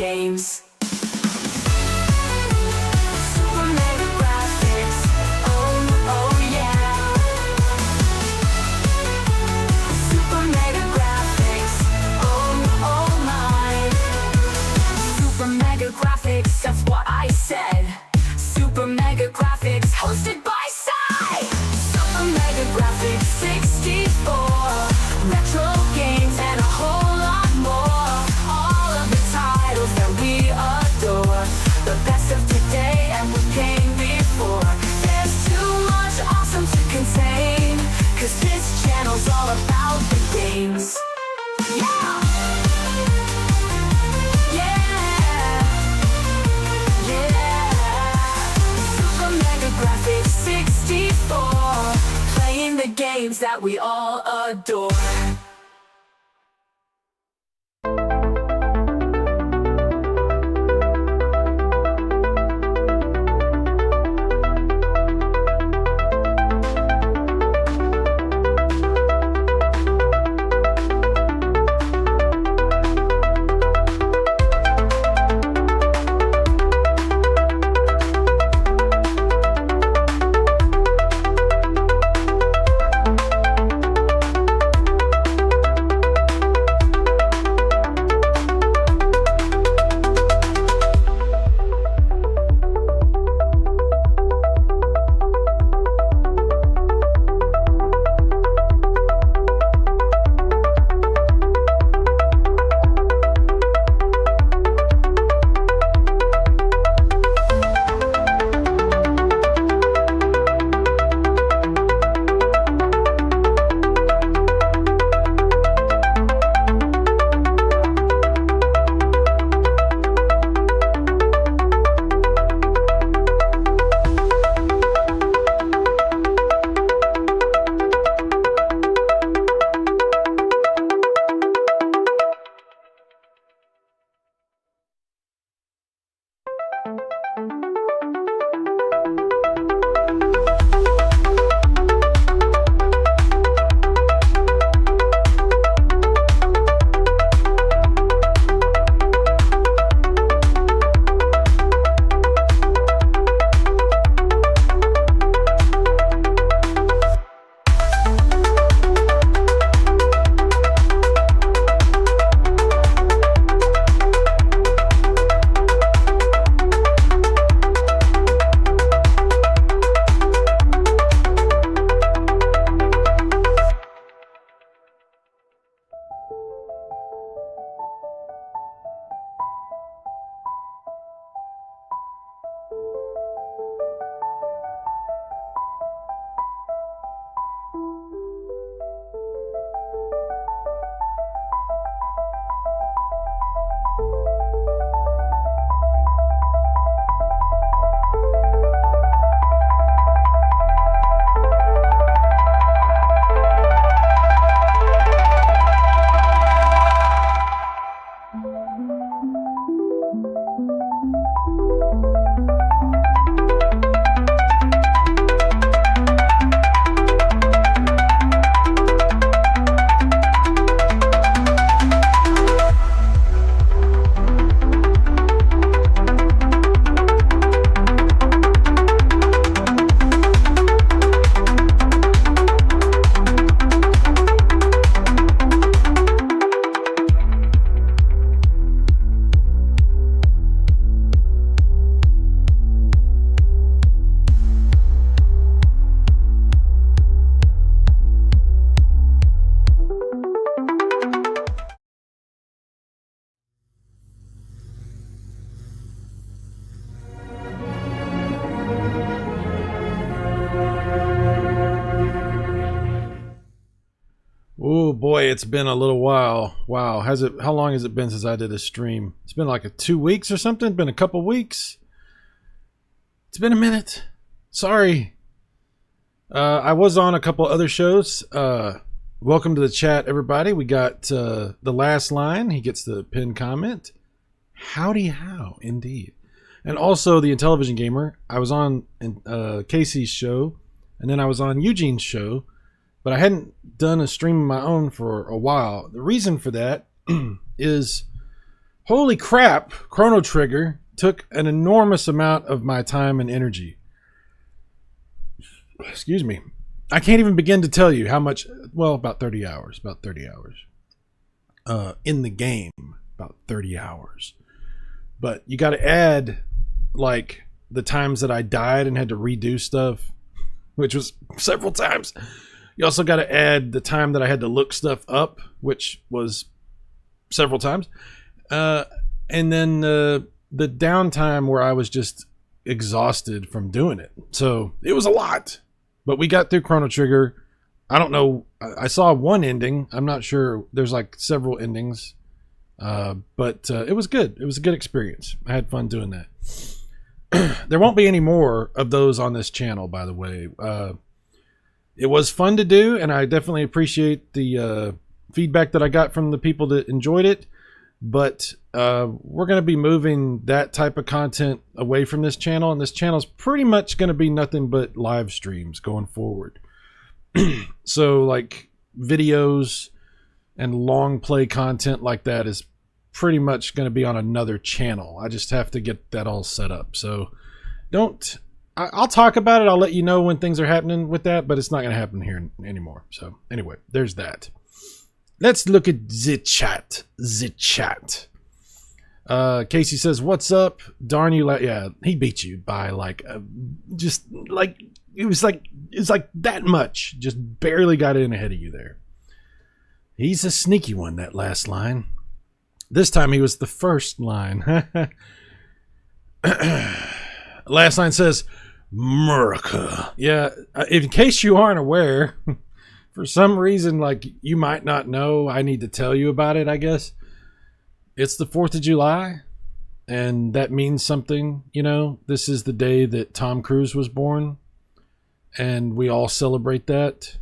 games. Super mega graphics, oh yeah. Super mega graphics, oh my. Super mega graphics, that's what I said. Super mega graphics, hosted by Cy. Super mega graphics 64. Retro games and a whole lot more. All of the titles that we adore. The best of today and what came before. There's too much awesome to contain, 'cause this channel's all about the games. Yeah! Graphics 64, playing the games that we all adore. Oh boy, it's been a little while. Wow, how long has it been since I did a stream? It's been like 2 weeks or something. Been a couple weeks. It's been a minute. Sorry. I was on a couple other shows. Welcome to the chat, everybody. We got the last line. He gets the pinned comment. Howdy how, indeed. And also the Intellivision Gamer. I was on Casey's show, and then I was on Eugene's show, but I hadn't done a stream of my own for a while. The reason for that is Holy crap, Chrono Trigger took an enormous amount of my time and energy. Excuse me. I can't even begin to tell you how much. Well, about 30 hours. About 30 hours. In the game, about 30 hours. But you got to add, like, the times that I died and had to redo stuff, which was several times. You also got to add the time that I had to look stuff up, which was several times. And then the downtime where I was just exhausted from doing it. So it was a lot. But we got through Chrono Trigger. I don't know. I saw one ending. I'm not sure. There's like several endings. But it was good. It was a good experience. I had fun doing that. There won't be any more of those on this channel, by the way. It was fun to do, and I definitely appreciate the feedback that I got from the people that enjoyed it. But we're going to be moving that type of content away from this channel, and this channel is pretty much going to be nothing but live streams going forward. So like videos and long play content like that is pretty much going to be on another channel. I just have to get that all set up. So I'll talk about it. I'll let you know when things are happening with that, but it's not going to happen here anymore. So anyway, there's that. Let's look at the chat. Casey says, "What's up? Darn you!" Yeah, he beat you by like, just like it's like that much. Just barely got in ahead of you there. He's a sneaky one. That last line. This time he was the first line. Last line says, "America." Yeah. In case you aren't aware. For some reason, like, you might not know, I need to tell you about it, I guess. It's the 4th of July, and that means something, you know. This is the day that Tom Cruise was born, and we all celebrate that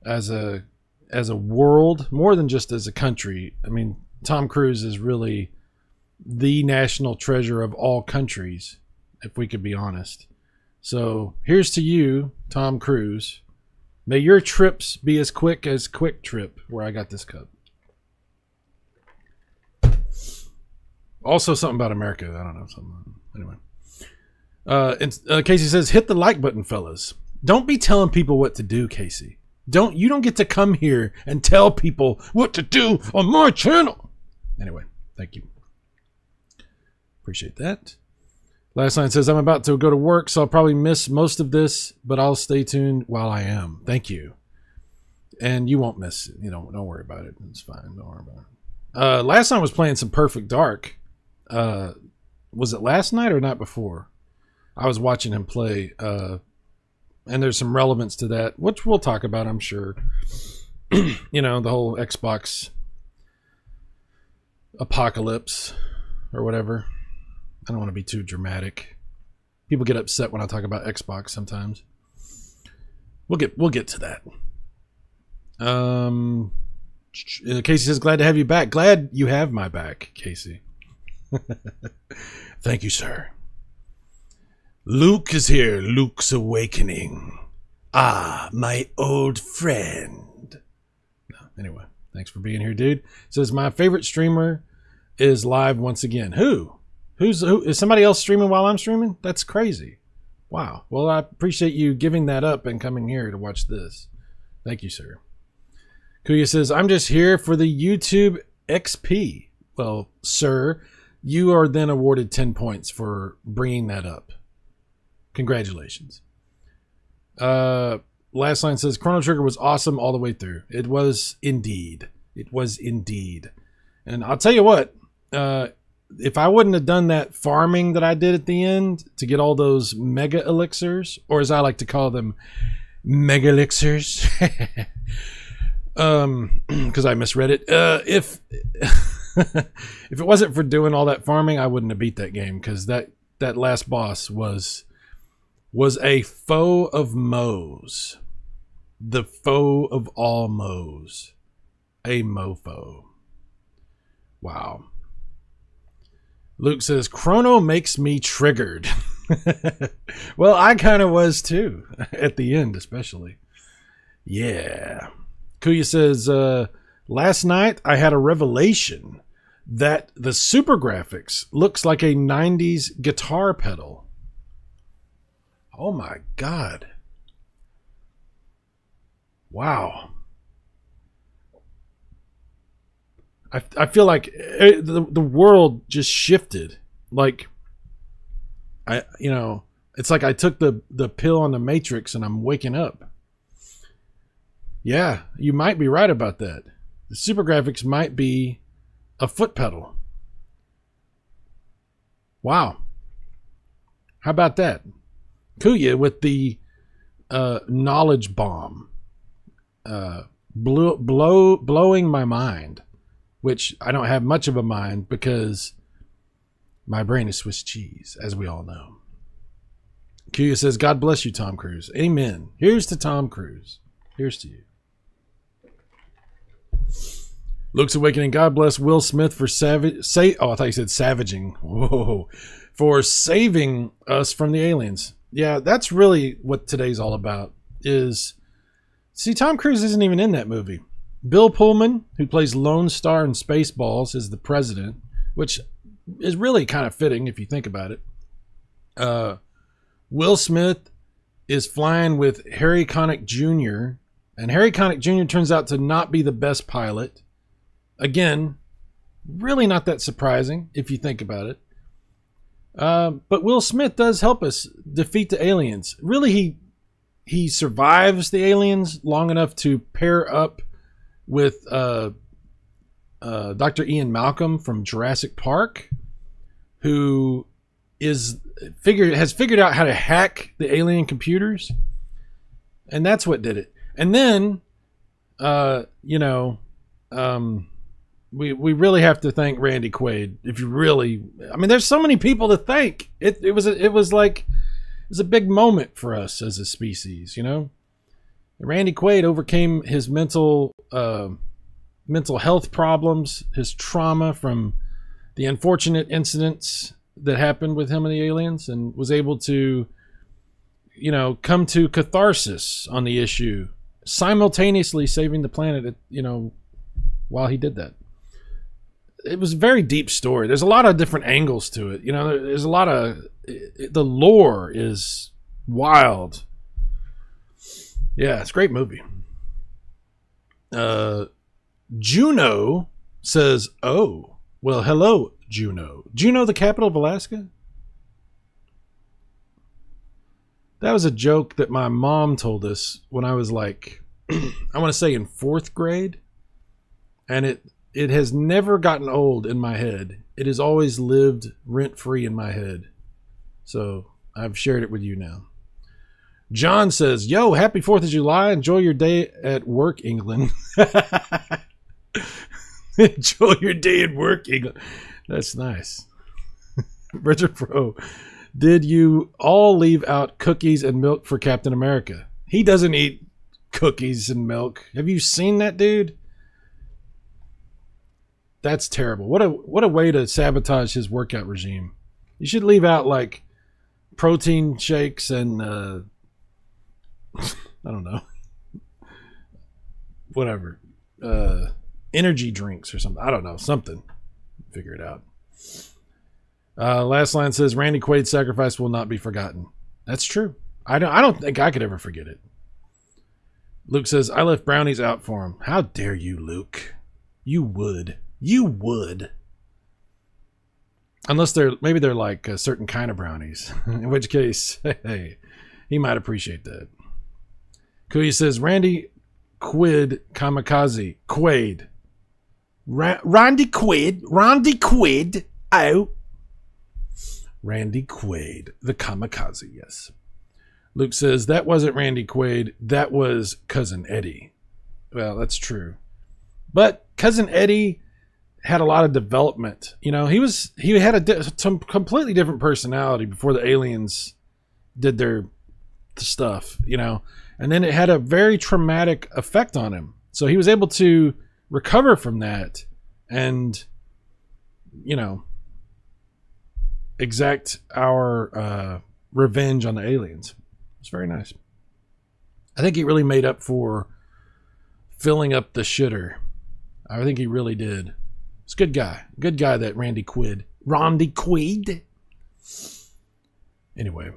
as a world, more than just as a country. I mean, Tom Cruise is really the national treasure of all countries, if we could be honest. So, here's to you, Tom Cruise. May your trips be as quick as Quick Trip, where I got this cup. Also, something about America. I don't know. Something. Anyway. Casey says, "Hit the like button, fellas. Don't be telling people what to do, Casey. You don't get to come here and tell people what to do on my channel." Anyway, thank you. Appreciate that. Last line says, "I'm about to go to work, so I'll probably miss most of this, but I'll stay tuned while I am." Thank you. And you won't miss it. You know, don't worry about it. It's fine. Don't worry about it. Last night I was playing some Perfect Dark. Was it last night or night before? I was watching him play, and there's some relevance to that, which we'll talk about, I'm sure. You know, the whole Xbox apocalypse or whatever. I don't want to be too dramatic. People get upset when I talk about Xbox sometimes. We'll get to that. Casey says, "Glad to have you back." Glad you have my back, Casey. Thank you, sir. Luke is here. Luke's awakening. Ah, my old friend. No, anyway, thanks for being here, dude. Says, "My favorite streamer is live once again." Who is somebody else streaming while I'm streaming? That's crazy. Wow. Well, I appreciate you giving that up and coming here to watch this. Thank you, sir. Kuya says, "I'm just here for the YouTube XP." Well, sir, you are then awarded 10 points for bringing that up. Congratulations. Last line says, "Chrono Trigger was awesome all the way through." It was indeed. It was indeed. And I'll tell you what, if I wouldn't have done that farming that I did at the end to get all those mega elixirs, or as I like to call them, mega elixirs, because I misread it. If it wasn't for doing all that farming, I wouldn't have beat that game, because that last boss was a foe of Moes, the foe of all Moes, a mofo. Wow. Luke says, "Chrono makes me triggered." Well, I kind of was too, at the end especially. Yeah. Kuya says, "Last night I had a revelation. that the super graphics looks like a 90s guitar pedal. Oh my God. Wow. I feel like the world just shifted. Like, it's like I took the pill on the Matrix and I'm waking up. Yeah, you might be right about that. The super graphics might be a foot pedal. Wow. How about that? Kuya with the knowledge bomb. Blowing my mind. Which I don't have much of a mind because my brain is Swiss cheese, as we all know. Kuya says, God bless you, Tom Cruise. Amen. Here's to Tom Cruise. Here's to you. Luke's Awakening. God bless Will Smith for I thought you said savaging. Whoa. For saving us from the aliens. Yeah, that's really what today's all about. See, Tom Cruise isn't even in that movie. Bill Pullman, who plays Lone Star in Spaceballs, is the president, which is really kind of fitting if you think about it. Will Smith is flying with Harry Connick Jr., and Harry Connick Jr. turns out to not be the best pilot. Again, really not that surprising if you think about it. But Will Smith does help us defeat the aliens. Really, he survives the aliens long enough to pair up with Dr. Ian Malcolm from Jurassic Park, who has figured out how to hack the alien computers, and that's what did it. And then, we really have to thank Randy Quaid. There's so many people to thank. It was a big moment for us as a species, Randy Quaid overcame his mental health problems, his trauma from the unfortunate incidents that happened with him and the aliens, and was able to, come to catharsis on the issue, simultaneously saving the planet, while he did that. It was a very deep story. There's a lot of different angles to it. There's a lot of, the lore is wild. Yeah, it's a great movie. Juno says, oh, well, hello, Juno. Juno, the capital of Alaska? That was a joke that my mom told us when I was like, I want to say in 4th grade. And it has never gotten old in my head. It has always lived rent-free in my head. So I've shared it with you now. John says, yo, happy 4th of July. Enjoy your day at work, England. Enjoy your day at work, England. That's nice. Richard Pro, did you all leave out cookies and milk for Captain America? He doesn't eat cookies and milk. Have you seen that dude? That's terrible. What a way to sabotage his workout regime. You should leave out like protein shakes and I don't know. Whatever. Energy drinks or something. I don't know. Something. Figure it out. Last line says, Randy Quaid's sacrifice will not be forgotten. That's true. I don't think I could ever forget it. Luke says, I left brownies out for him. How dare you, Luke? You would. You would. Unless they're like a certain kind of brownies. In which case, hey, he might appreciate that. Kuya says, Randy Quaid kamikaze. Quaid. Randy Quaid. Oh. Randy Quaid. The kamikaze, yes. Luke says, that wasn't Randy Quaid. That was Cousin Eddie. Well, that's true. But Cousin Eddie had a lot of development. He had some completely different personality before the aliens did their stuff, and then it had a very traumatic effect on him. So he was able to recover from that and, exact our revenge on the aliens. It's very nice. I think he really made up for filling up the shitter. I think he really did. It's a good guy. Good guy, that Randy Quaid. Anyway,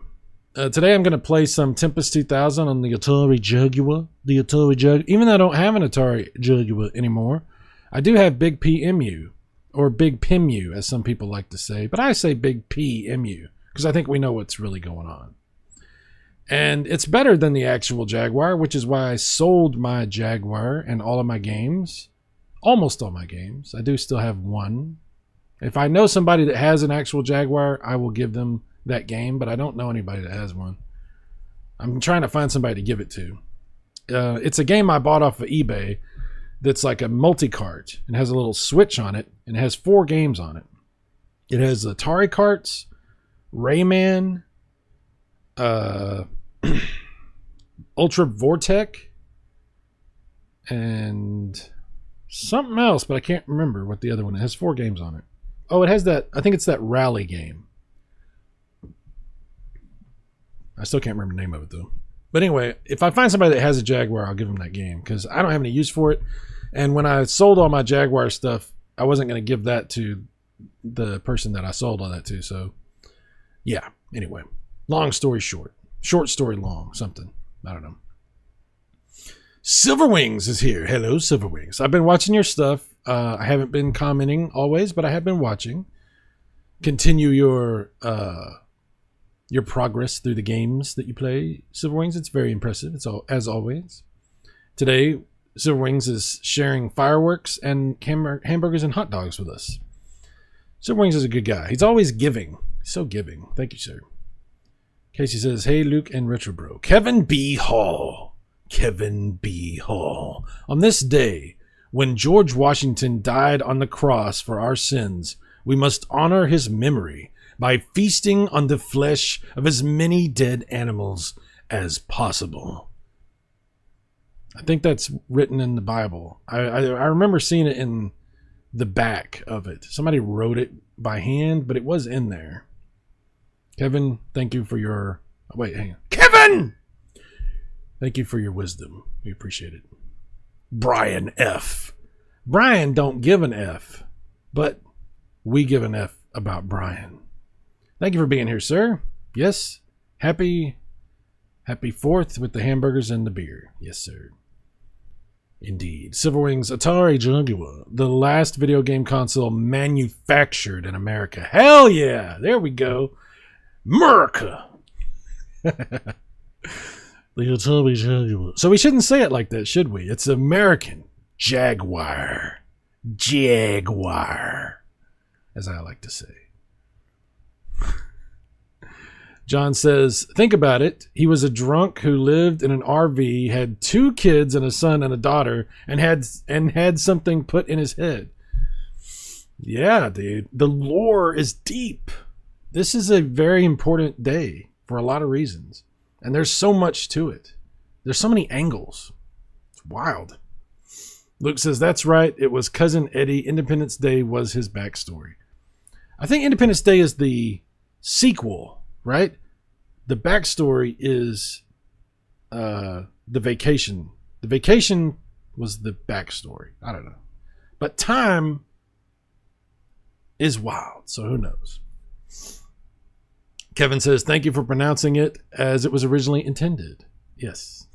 today I'm going to play some Tempest 2000 on the Atari Jaguar. Even though I don't have an Atari Jaguar anymore, I do have Big PMU, or Big PIMU, as some people like to say. But I say Big PMU, because I think we know what's really going on. And it's better than the actual Jaguar, which is why I sold my Jaguar and all of my games. Almost all my games. I do still have one. If I know somebody that has an actual Jaguar, I will give them that game, but I don't know anybody that has one. I'm trying to find somebody to give it to. It's a game I bought off of eBay that's like a multi-cart and has a little switch on it, and it has 4 games on it. It has Atari carts, Rayman, Ultra Vortec, and something else, but I can't remember what the other one is. It has 4 games on it. Oh, it has that, I think it's that rally game. I still can't remember the name of it though. But anyway, if I find somebody that has a Jaguar, I'll give them that game, because I don't have any use for it. And when I sold all my Jaguar stuff, I wasn't going to give that to the person that I sold all that to. So yeah, anyway, long story short, short story long, something, I don't know. Silverwings is here. Hello, Silverwings. I've been watching your stuff. I haven't been commenting always, but I have been watching. Continue your progress through the games that you play, Silverwings. It's very impressive. It's all, as always. Today, Silverwings is sharing fireworks and hamburgers and hot dogs with us. Silverwings is a good guy. He's always giving. So giving. Thank you, sir. Casey says, hey, Luke and Retro Bro. Kevin B. Hall. Kevin B. Hall. On this day, when George Washington died on the cross for our sins, we must honor his memory by feasting on the flesh of as many dead animals as possible. I think that's written in the Bible. I remember seeing it in the back of it. Somebody wrote it by hand, but it was in there. Kevin, thank you for your... Oh, wait, hang on. Kevin! Thank you for your wisdom. We appreciate it. Brian F. Brian don't give an F, but we give an F about Brian. Thank you for being here, sir. Yes. Happy 4th with the hamburgers and the beer. Yes, sir. Indeed. Silverwings Atari Jaguar, the last video game console manufactured in America. Hell yeah. There we go. America. The Atari Jaguar. So we shouldn't say it like that, should we? It's American. Jaguar. Jaguar. As I like to say. John says, think about it. He was a drunk who lived in an RV, had 2 kids and a son and a daughter, and had something put in his head. Yeah, dude. The lore is deep. This is a very important day for a lot of reasons. And there's so much to it. There's so many angles. It's wild. Luke says, that's right. It was Cousin Eddie. Independence Day was his backstory. I think Independence Day is the sequel, right? The backstory is the vacation. The vacation was the backstory. I don't know. But time is wild, so who knows? Kevin says, thank you for pronouncing it as it was originally intended. Yes.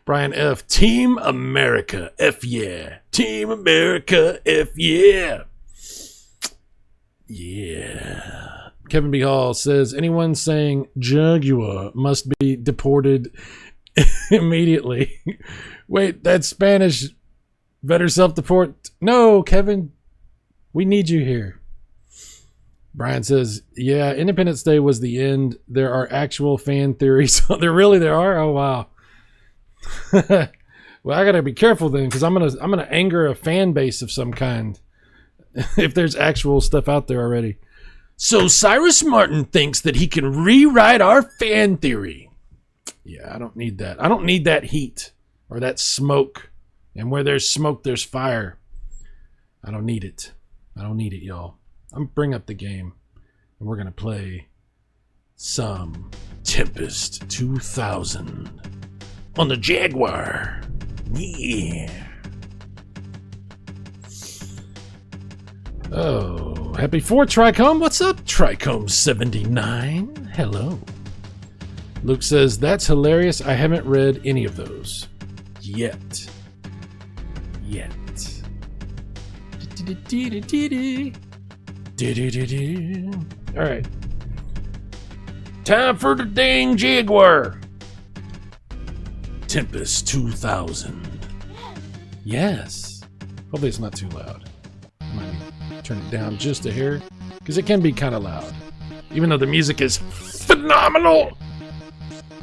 Brian F. Team America. F yeah. Team America. F yeah. Yeah. Kevin B. Hall says, anyone saying Jaguar must be deported immediately. Wait, that's Spanish. Better self-deport. No, Kevin. We need you here. Brian says, yeah, Independence Day was the end. There are actual fan theories. There are? Oh, wow. Well, I got to be careful then, because I'm gonna anger a fan base of some kind if there's actual stuff out there already. So Cyrus Martin thinks that he can rewrite our fan theory. Yeah, I don't need that. I don't need that heat or that smoke. And where there's smoke, there's fire. I don't need it. I don't need it, y'all. I'm going to bring up the game, and we're going to play some Tempest 2000 on the Jaguar. Yeah. Oh, happy 4th, Tricom. What's up, Tricom79? Hello. Luke says, that's hilarious. I haven't read any of those. Yet. Alright. Time for the dang Jaguar. Tempest 2000. Yes. Hopefully it's not too loud. Might turn it down just a hair, because it can be kind of loud. Even though the music is phenomenal,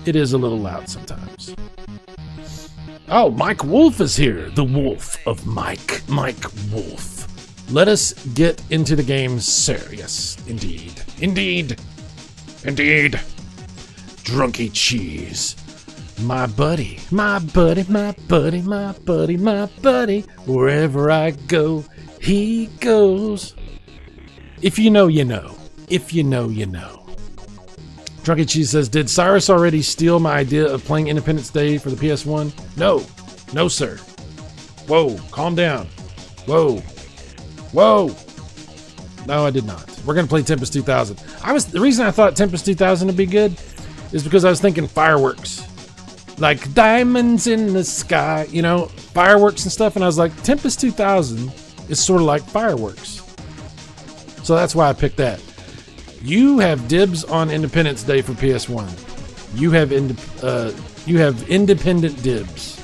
it is a little loud sometimes. Oh, Mike Wolf is here. The Wolf of Mike. Mike Wolf. Let us get into the game, sir. Yes, indeed. Indeed. Drunky Cheese. My buddy. Wherever I go, he goes. If you know, you know. If you know, you know. Drunky Cheese says, did Cyrus already steal my idea of playing Independence Day for the PS1? No. No, sir. Whoa. Calm down. Whoa. No, I did not. We're going to play Tempest 2000. The reason I thought Tempest 2000 would be good is because I was thinking fireworks. Like diamonds in the sky, you know, fireworks and stuff. And I was like, Tempest 2000 is sort of like fireworks. So that's why I picked that. You have dibs on Independence Day for PS1. You have independent dibs.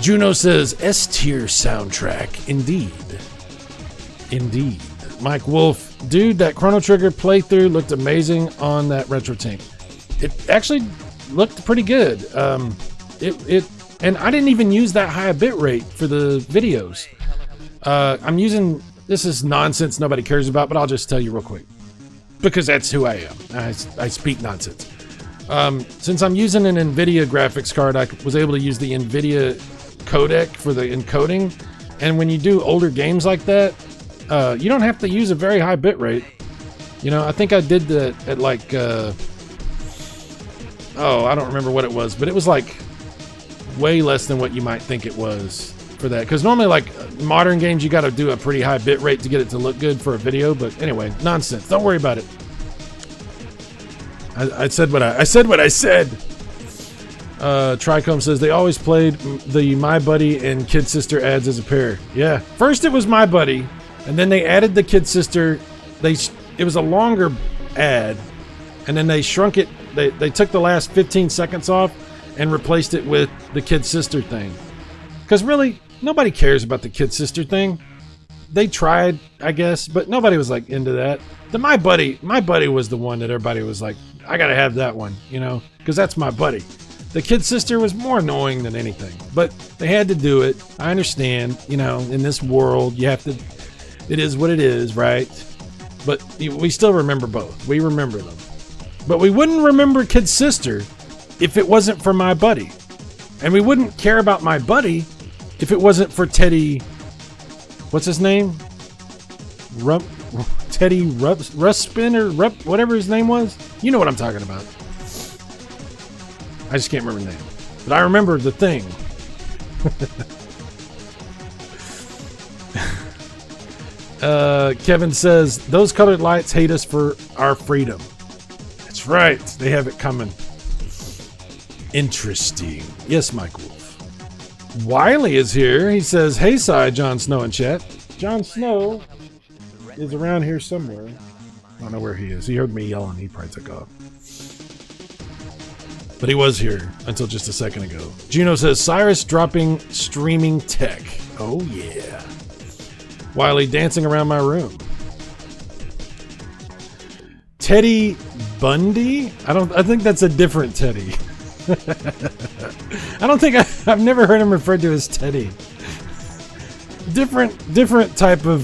Juno says, S-tier soundtrack. Indeed. Mike Wolf, dude, that Chrono Trigger playthrough looked amazing on that Retro Tank. It actually looked pretty good. And I didn't even use that high a bit rate for the videos. I'm using, this is nonsense nobody cares about, but I'll just tell you real quick. Because that's who I am. I speak nonsense. Since I'm using an NVIDIA graphics card, I was able to use the NVIDIA codec for the encoding. And when you do older games like that, you don't have to use a very high bit rate. You know, I think I did that at like, I don't remember what it was, but it was like way less than what you might think it was for that. Because normally, like modern games, you got to do a pretty high bit rate to get it to look good for a video. But anyway, nonsense. Don't worry about it. I said what I said. Tricom says they always played the My Buddy and Kid Sister ads as a pair. Yeah, first it was My Buddy, and then they added the Kid Sister. It was a longer ad, and then they shrunk it. They took the last 15 seconds off and replaced it with the Kid Sister thing. Because really, nobody cares about the Kid Sister thing. They tried, I guess, but nobody was like into that. The My Buddy was the one that everybody was like, I gotta have that one, you know, because that's my buddy. The Kid Sister was more annoying than anything, but they had to do it. I understand, you know, in this world, you have to, it is what it is, right? But we still remember both. We remember them. But we wouldn't remember Kid Sister if it wasn't for My Buddy. And we wouldn't care about My Buddy if it wasn't for Teddy, what's his name? Teddy Ruspin or whatever his name was. You know what I'm talking about. I just can't remember the name. But I remember the thing. Kevin says, those colored lights hate us for our freedom. That's right. They have it coming. Interesting. Yes, Mike Wolf. Wiley is here. He says, hey, Jon Snow in chat. Jon Snow is around here somewhere. I don't know where he is. He heard me yelling. He probably took off. But he was here until just a second ago. Juno says, Cyrus dropping streaming tech. Oh, yeah. Wiley dancing around my room. Teddy Bundy? I think that's a different Teddy. I don't think I've never heard him referred to as Teddy. Different type of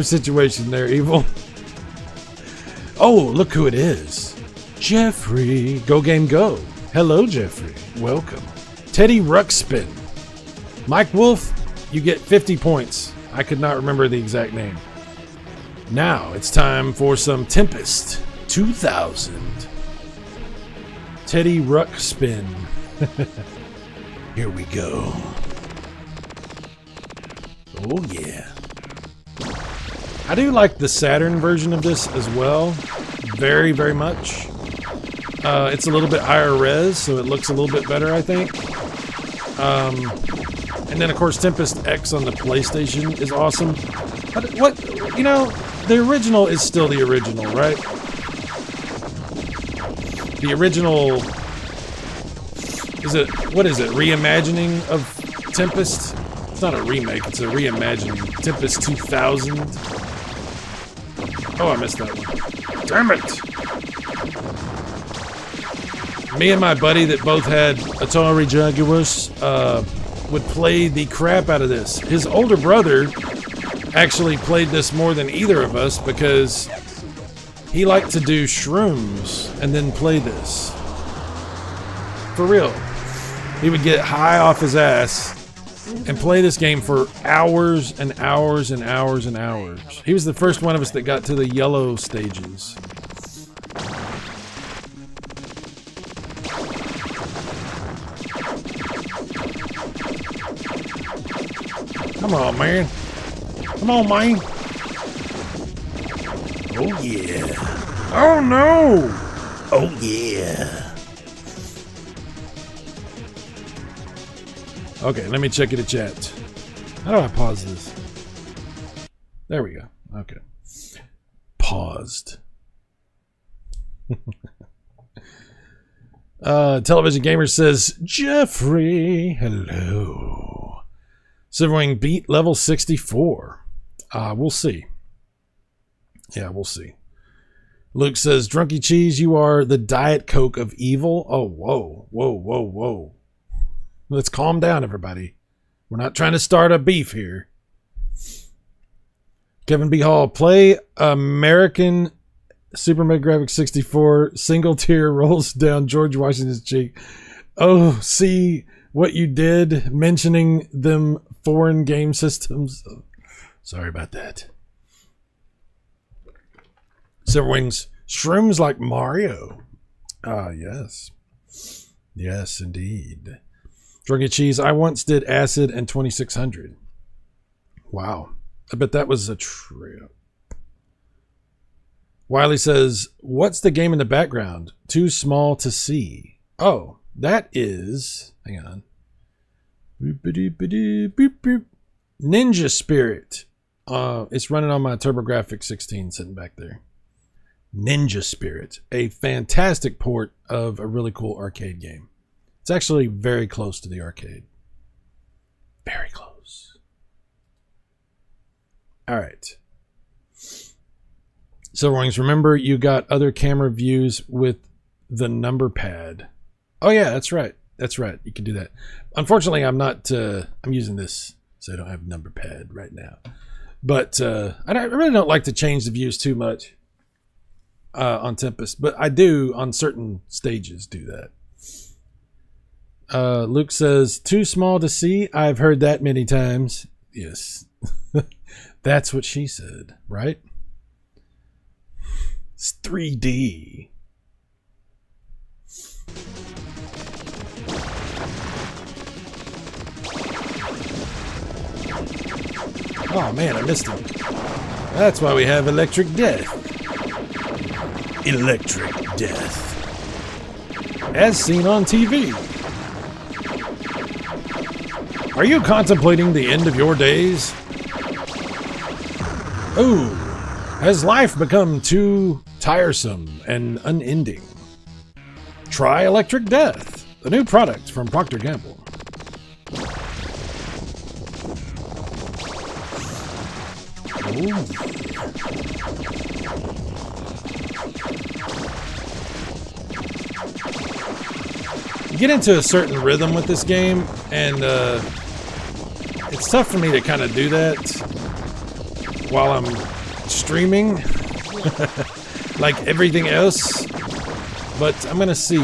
situation there, Evil. Oh, look who it is. Jeffrey. Go game go. Hello, Jeffrey. Welcome. Teddy Ruxpin. Mike Wolf, you get 50 points. I could not remember the exact name. Now it's time for some Tempest 2000. Teddy Ruxpin. Here we go. Oh yeah. I do like the Saturn version of this as well. Very, very much. It's a little bit higher res, so it looks a little bit better, I think. And then, of course, Tempest X on the PlayStation is awesome. But what, you know, the original is still the original, right? The original, what is it, reimagining of Tempest? It's not a remake, it's a reimagining. Tempest 2000. Oh, I missed that one. Damn it! Me and my buddy that both had Atari Jaguars would play the crap out of this. His older brother actually played this more than either of us because he liked to do shrooms and then play this. For real. He would get high off his ass and play this game for hours and hours and hours and hours. He was the first one of us that got to the yellow stages. Come on, man. Come on, man. Oh, yeah. Oh, no. Oh, yeah. Okay, let me check it in chat. How do I pause this? There we go. Okay. Paused. Television Gamer says, Jeffrey, hello. Silverwing beat level 64. We'll see. Yeah, we'll see. Luke says, Drunky Cheese, you are the Diet Coke of evil. Oh, whoa, whoa, whoa, whoa. Let's calm down, everybody. We're not trying to start a beef here. Kevin B. Hall, play American Super Mega Graphics 64. Single tear rolls down George Washington's cheek. Oh, see what you did mentioning them foreign game systems. Sorry about that. Silverwings, shrooms like Mario. Ah, yes. Yes, indeed. Drunky Cheese, I once did acid and 2600. Wow. I bet that was a trip. Wiley says, what's the game in the background? Too small to see. Oh, that is... Hang on. Ninja Spirit. It's running on my TurboGrafx 16 sitting back there. Ninja Spirit. A fantastic port of a really cool arcade game. It's actually very close to the arcade. Very close. All right. Silverwings, remember you got other camera views with the number pad. Oh yeah, that's right. That's right. You can do that. Unfortunately, I'm not. I'm using this, so I don't have number pad right now. But I really don't like to change the views too much on Tempest, but I do on certain stages do that. Luke says, too small to see. I've heard that many times. Yes. That's what she said, right? It's 3D. Oh man, I missed him. That's why we have Electric Death. Electric Death. As seen on TV. Are you contemplating the end of your days? Ooh, has life become too tiresome and unending? Try Electric Death, the new product from Procter & Gamble. Ooh. You get into a certain rhythm with this game, and it's tough for me to kind of do that while I'm streaming, like everything else. But I'm gonna see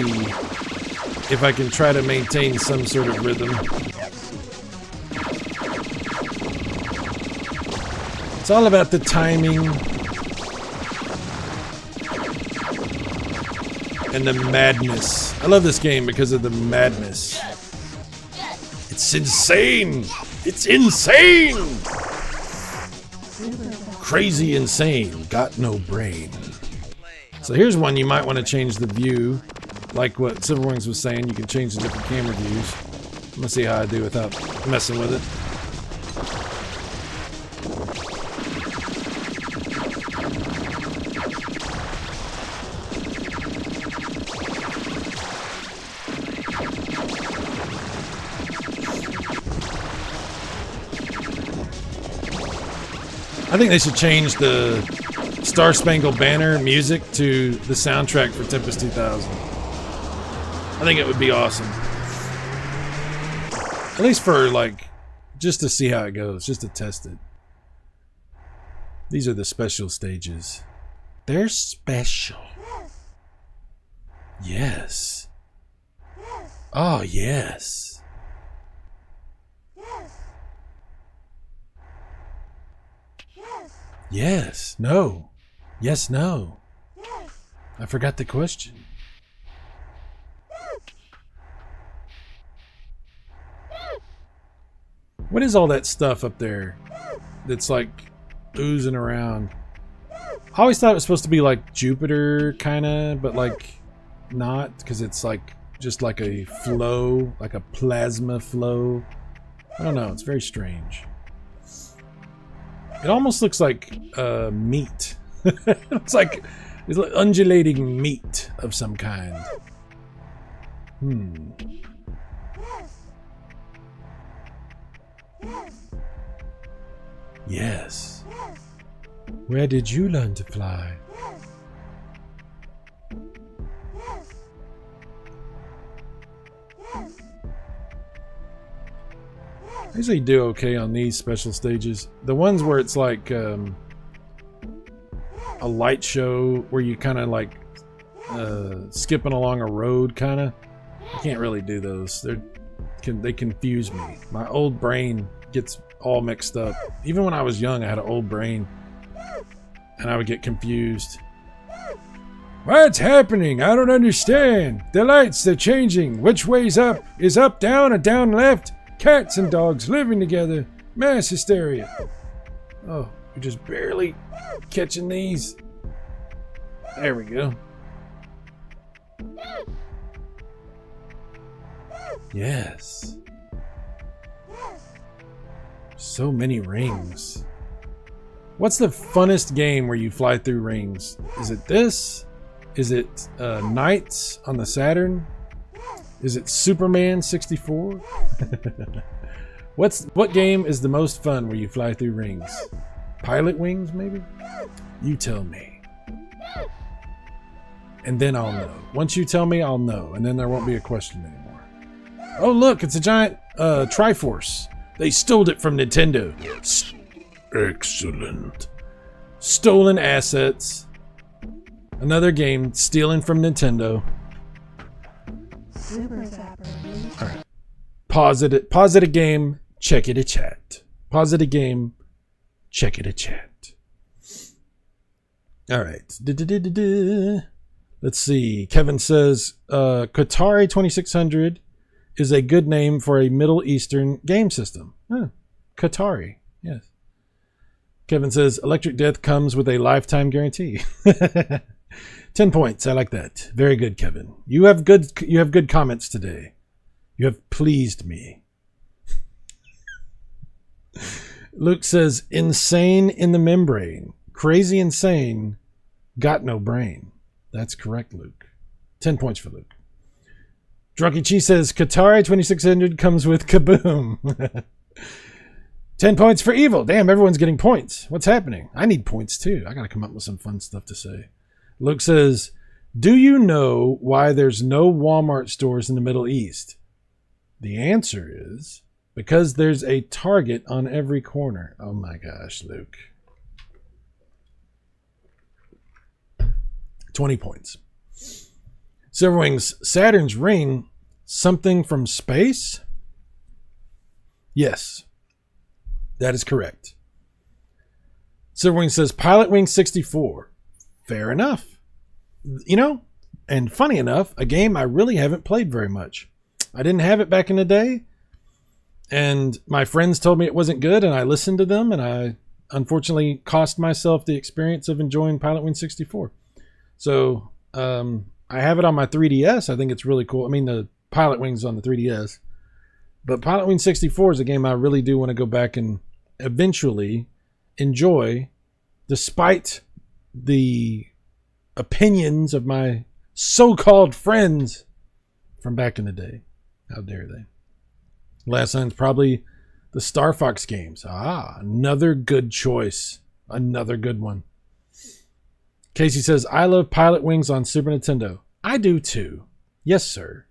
if I can try to maintain some sort of rhythm. It's all about the timing and the madness. I love this game because of the madness. It's insane! It's insane! Crazy insane, got no brain. So here's one you might want to change the view. Like what Silverwings was saying, you can change the different camera views. I'm gonna see how I do without messing with it. I think they should change the Star Spangled Banner music to the soundtrack for Tempest 2000. I think it would be awesome. At least for, like, just to see how it goes, just to test it. These are the special stages. They're special. Yes. Oh, yes. Yes. No. Yes, no. I forgot the question. What is all that stuff up there that's like oozing around? I always thought it was supposed to be like Jupiter kind of, but like not, because it's like just like a flow, like a plasma flow. I don't know, it's very strange. It almost looks like meat. It's like undulating meat of some kind. Yes. Where did you learn to fly? I usually do okay on these special stages. The ones where it's like a light show where you kind of like skipping along a road kind of. I can't really do those. They confuse me. My old brain gets all mixed up. Even when I was young, I had an old brain and I would get confused. What's happening? I don't understand. The lights, they're changing. Which way's up? Is up down or down left? Cats and dogs living together. Mass hysteria. Oh, we're just barely catching these. There we go. Yes. So many rings. What's the funnest game where you fly through rings? Is it this? Is it Knights on the Saturn? Is it Superman 64? What game is the most fun where you fly through rings? Pilot Wings, maybe? You tell me. And then I'll know. Once you tell me, I'll know. And then there won't be a question anymore. Oh, look, it's a giant Triforce. They stole it from Nintendo. Excellent. Stolen assets. Another game stealing from Nintendo. Alright. Pause it a game, check it a chat. Pause it a game, check it a chat. Alright. Let's see. Kevin says Qatari 2600 is a good name for a Middle Eastern game system. Huh. Qatari, yes. Kevin says Electric Death comes with a lifetime guarantee. 10 points. I like that. Very good, Kevin. You have good comments today. You have pleased me. Luke says insane in the membrane. Crazy insane. Got no brain. That's correct, Luke. 10 points for Luke. Drunky Cheese says Qatari 2600 comes with Kaboom. 10 points for Evil. Damn, everyone's getting points. What's happening? I need points too. I gotta come up with some fun stuff to say. Luke says, do you know why there's no Walmart stores in the Middle East? The answer is because there's a Target on every corner. Oh my gosh, Luke. 20 points. Silverwings, Saturn's ring, something from space? Yes, that is correct. Silverwing says Pilot Wing 64. Fair enough. You know, and funny enough, a game I really haven't played very much. I didn't have it back in the day, and my friends told me it wasn't good, and I listened to them, and I unfortunately cost myself the experience of enjoying Pilot Wings 64. So I have it on my 3DS. I think it's really cool. I mean, the Pilot Wings on the 3DS. But Pilot Wings 64 is a game I really do want to go back and eventually enjoy, despite the opinions of my so-called friends from back in the day. How dare they? Last one's probably the Star Fox games. Another good choice. Another good one. Casey says, I love Pilot Wings on Super Nintendo. I do too. Yes, sir.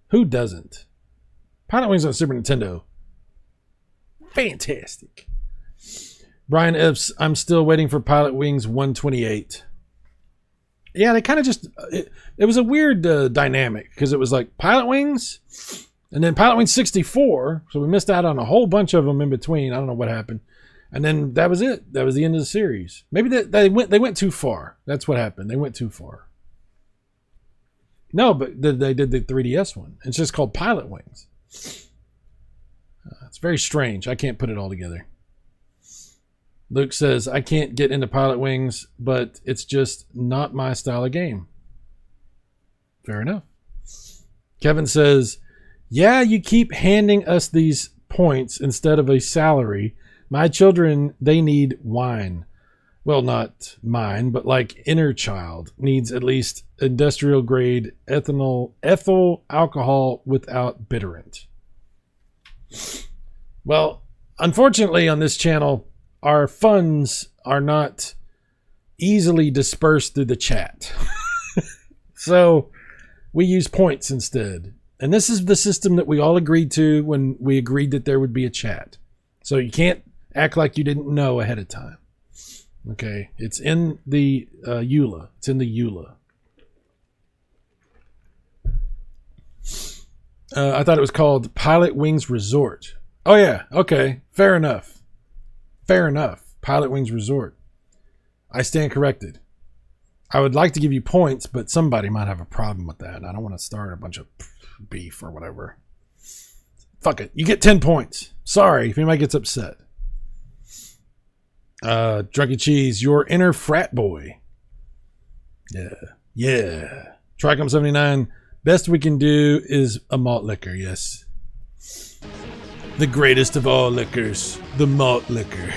Who doesn't? Pilot Wings on Super Nintendo. Fantastic. Brian Epps, I'm still waiting for Pilot Wings 128. Yeah, they kind of just... It was a weird dynamic, because it was like Pilot Wings, and then Pilot Wings 64, so we missed out on a whole bunch of them in between. I don't know what happened. And then that was it. That was the end of the series. Maybe they went too far. That's what happened. They went too far. No, but they did the 3DS one. It's just called Pilot Wings. It's very strange. I can't put it all together. Luke says, I can't get into Pilot Wings, but it's just not my style of game. Fair enough. Kevin says, yeah, you keep handing us these points instead of a salary. My children, they need wine. Well, not mine, but like inner child needs at least industrial grade ethyl alcohol without bitterant. Well, unfortunately on this channel, our funds are not easily dispersed through the chat. So we use points instead. And this is the system that we all agreed to when we agreed that there would be a chat. So you can't act like you didn't know ahead of time. Okay, it's in the EULA. It's in the EULA. I thought it was called Pilot Wings Resort. Oh yeah, okay, fair enough. Fair enough. Pilot Wings Resort. I stand corrected. I would like to give you points, but somebody might have a problem with that. I don't want to start a bunch of beef or whatever. Fuck it. You get 10 points. Sorry if anybody gets upset. Drunky Cheese, your inner frat boy. Yeah. Tricom 79, best we can do is a malt liquor, yes. The greatest of all liquors, the malt liquor.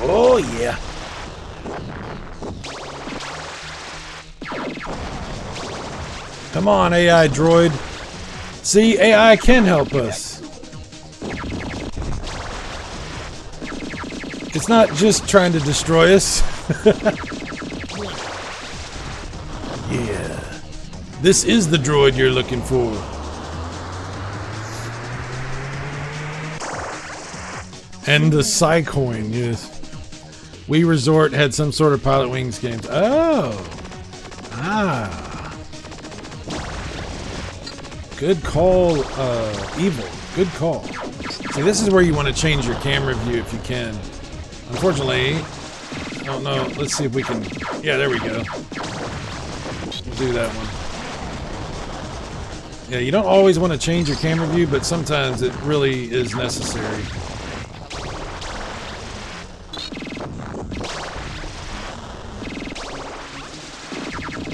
Oh yeah. Come on, AI droid. See, AI can help us. It's not just trying to destroy us. Yeah. This is the droid you're looking for. And the Psycoin, yes. We Resort had some sort of Pilot Wings games. Oh. Ah. Good call, Evil. Good call. See, this is where you want to change your camera view if you can. Unfortunately, I don't know. Let's see if we can... Yeah, there we go. We'll do that one. Yeah, you don't always want to change your camera view, but sometimes it really is necessary.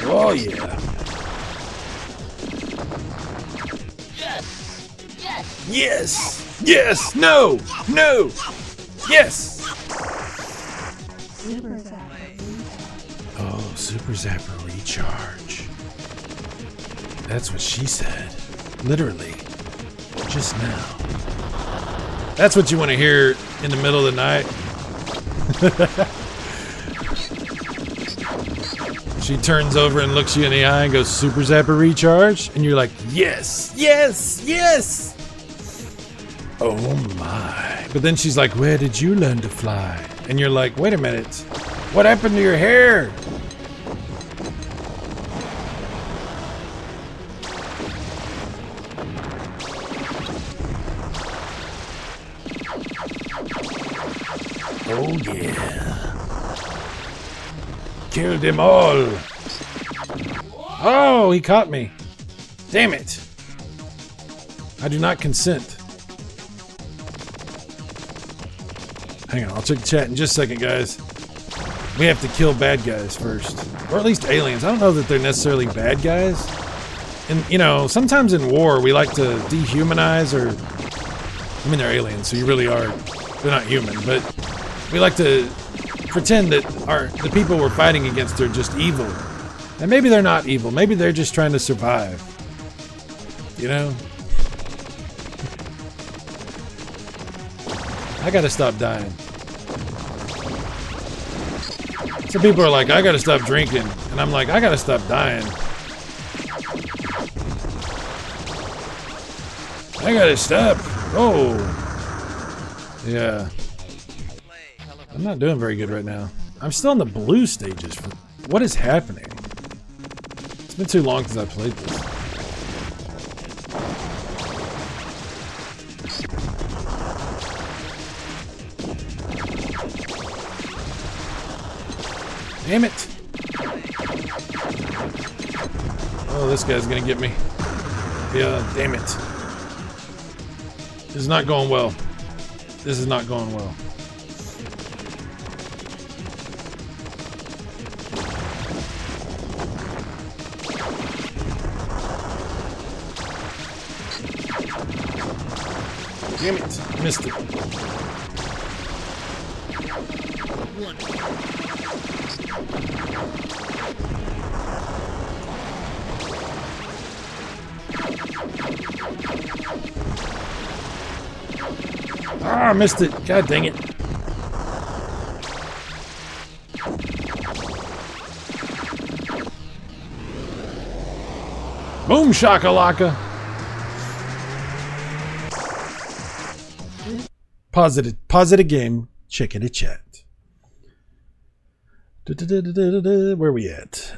Oh, yeah. Yes! Yes! No! No! Yes! Super Zapper. Oh, Super Zapper Recharge. That's what she said. Literally. Just now. That's what you want to hear in the middle of the night. She turns over and looks you in the eye and goes, Super Zapper Recharge? And you're like, yes! Yes! Yes! Oh my. But then she's like, where did you learn to fly? And you're like, wait a minute. What happened to your hair? Oh yeah. Kill them all. Oh, he caught me. Damn it. I do not consent. Hang on, I'll check the chat in just a second, guys. We have to kill bad guys first. Or at least aliens. I don't know that they're necessarily bad guys. And, you know, sometimes in war, we like to dehumanize or... I mean, they're aliens, so you really are... They're not human, but we like to pretend that the people we're fighting against are just evil. And maybe they're not evil. Maybe they're just trying to survive. You know? I gotta stop dying. Some people are like, I gotta stop drinking. And I'm like, I gotta stop dying. I gotta stop. Oh. Yeah. I'm not doing very good right now. I'm still in the blue stages. What is happening? It's been too long since I played this. Damn it! Oh, this guy's gonna get me. Yeah, damn it. This is not going well. This is not going well. Damn it. Missed it. Ah, I missed it. God dang it. Boom shakalaka. Pause it again. Check it a chat. Where are we at?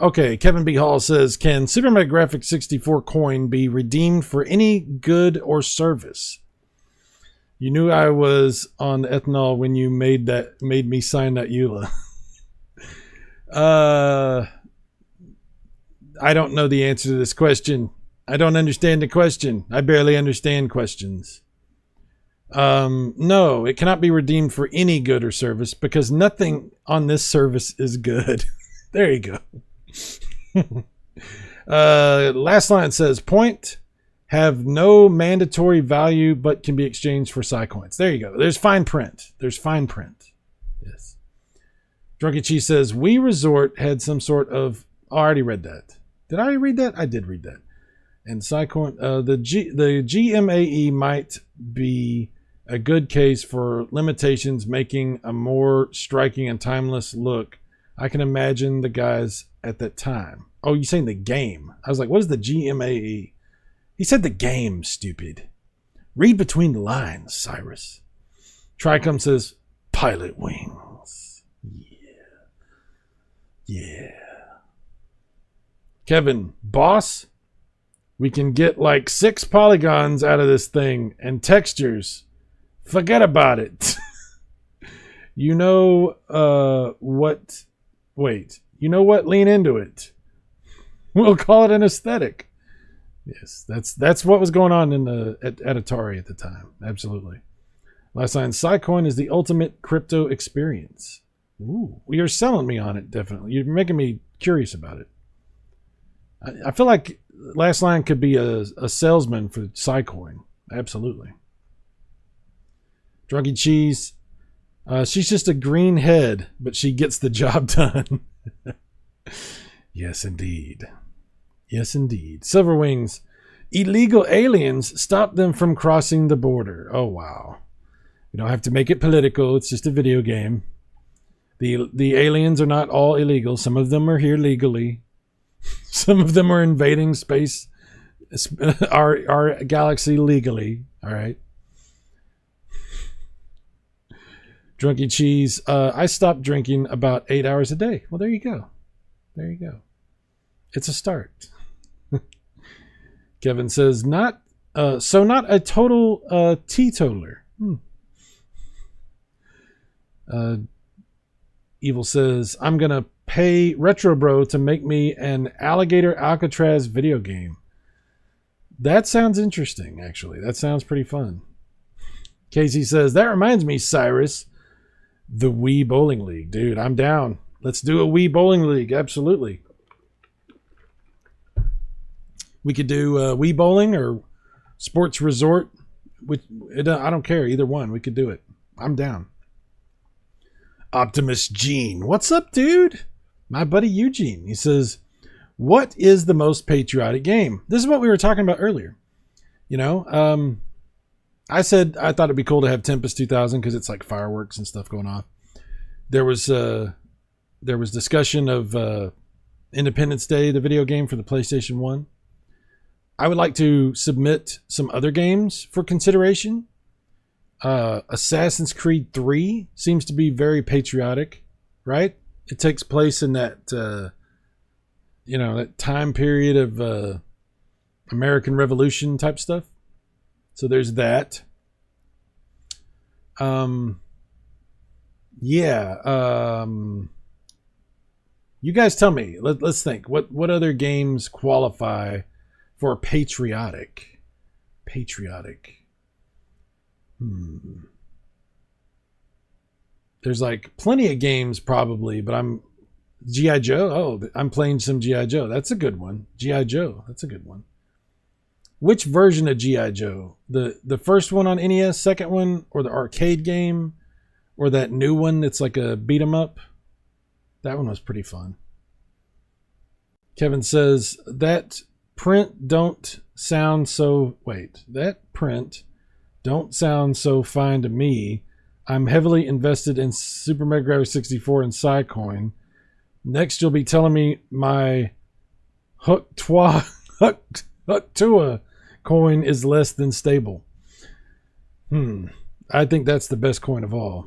Okay, Kevin B. Hall says, can Super Mega Graphics 64 coin be redeemed for any good or service? You knew I was on ethanol when you made me sign that EULA. I don't know the answer to this question. I don't understand the question. I barely understand questions. No, it cannot be redeemed for any good or service because nothing on this service is good. There you go. Last line says, point have no mandatory value but can be exchanged for Psy coins. There you go. There's fine print. There's fine print. Yes. Drunky Cheese says, We Resort had some sort of... Oh, I already read that. Did I already read that? I did read that. And Psycoin, the GMAE might be a good case for limitations, making a more striking and timeless look. I can imagine the guys at that time. Oh, you're saying the game. I was like, what is the GMAE? He said the game, stupid. Read between the lines, Cyrus. Tricom says, pilot wings. Yeah. Kevin, boss? We can get like 6 polygons out of this thing and textures. Forget about it. You know what? Wait. You know what? Lean into it. We'll call it an aesthetic. Yes, that's what was going on at Atari at the time. Absolutely. Last line, Psycoin is the ultimate crypto experience. Ooh, you're selling me on it, definitely. You're making me curious about it. I feel like last line could be a salesman for Psycoin. Absolutely. Drunky Cheese. She's just a green head, but she gets the job done. Yes, indeed. Yes, indeed. Silverwings. Illegal aliens stop them from crossing the border. Oh, wow. You don't have to make it political. It's just a video game. The aliens are not all illegal. Some of them are here legally. Some of them are invading space, our galaxy legally. All right. Drunky Cheese. I stopped drinking about 8 hours a day. Well, there you go. There you go. It's a start. Kevin says, not a total teetotaler. Evil says, I'm going to pay Retro Bro to make me an Alligator Alcatraz video game. That sounds interesting, actually. That sounds pretty fun. Casey says, that reminds me, Cyrus, the Wii Bowling League. Dude, I'm down. Let's do a Wii Bowling League. Absolutely. We could do Wii Bowling or Sports Resort. I don't care. Either one. We could do it. I'm down. Optimus Gene. What's up, dude? My buddy Eugene. He says, what is the most patriotic game? This is what we were talking about earlier. You know, I said I thought it'd be cool to have Tempest 2000 because it's like fireworks and stuff going off. There was discussion of Independence Day, the video game for the PlayStation 1. I would like to submit some other games for consideration. Assassin's Creed 3 seems to be very patriotic, right? It takes place in that, that time period of American Revolution type stuff. So there's that. You guys tell me. Let's think. What other games qualify for patriotic? There's like plenty of games probably, but G.I. Joe. Oh, I'm playing some G.I. Joe. That's a good one. G.I. Joe. That's a good one. Which version of G.I. Joe? The first one on NES, second one, or the arcade game, or that new one that's like a beat 'em up? That one was pretty fun. Kevin says, that print don't sound so fine to me. I'm heavily invested in Super Mega Drive 64 and Psycoin. Next, you'll be telling me my Huktua coin is less than stable. I think that's the best coin of all.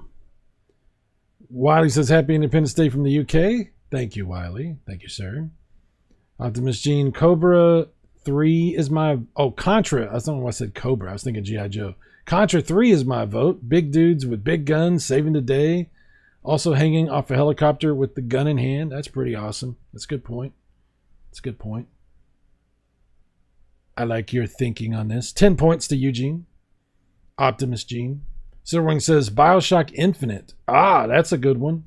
Wiley says, happy Independence Day from the UK. Thank you, Wiley. Thank you, sir. Optimus Gene, Cobra 3 is my... Oh, Contra. I don't know why I said Cobra. I was thinking G.I. Joe. Contra 3 is my vote. Big dudes with big guns saving the day. Also hanging off a helicopter with the gun in hand. That's pretty awesome. That's a good point. I like your thinking on this. 10 points to Eugene. Optimus Gene. Silverwing says, Bioshock Infinite. Ah, that's a good one.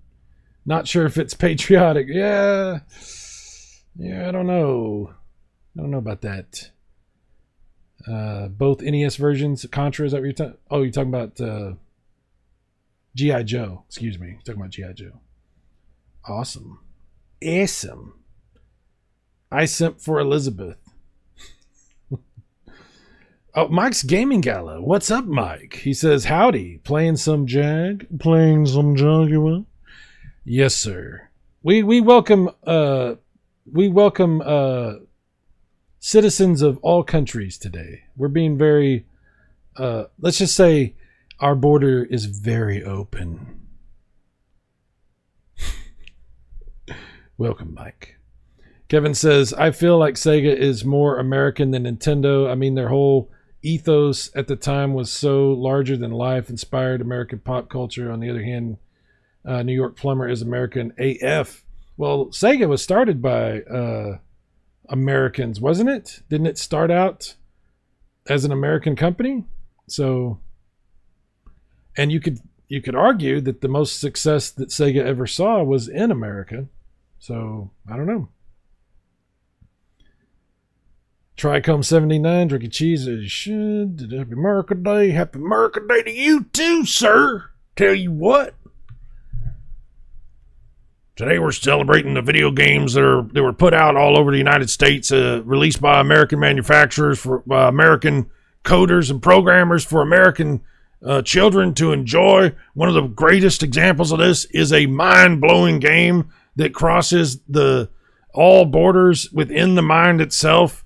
Not sure if it's patriotic. Yeah, I don't know. I don't know about that. Both NES versions, Contra, is that what you're talking? Oh, you're talking about G.I. Joe. Excuse me. You're talking about G.I. Joe. Awesome. I simp for Elizabeth. Oh, Mike's Gaming Gala. What's up, Mike? He says, howdy. Playing some Jag, you will? Yes, sir. We welcome citizens of all countries today. We're being very let's just say our border is very open. Welcome, Mike. Kevin says, I feel like Sega is more American than Nintendo. I mean, their whole ethos at the time was so larger than life, inspired American pop culture. On the other hand, New York Plumber is American AF. Well, Sega was started by Americans, wasn't it? Didn't it start out as an American company? So, and you could argue that the most success that Sega ever saw was in America. So, I don't know. Tricom 79, Drinking Cheese says, happy America Day. Happy America Day to you too, sir. Tell you what. Today we're celebrating the video games that were put out all over the United States, released by American manufacturers, for American coders and programmers, for American children to enjoy. One of the greatest examples of this is a mind-blowing game that crosses all borders within the mind itself.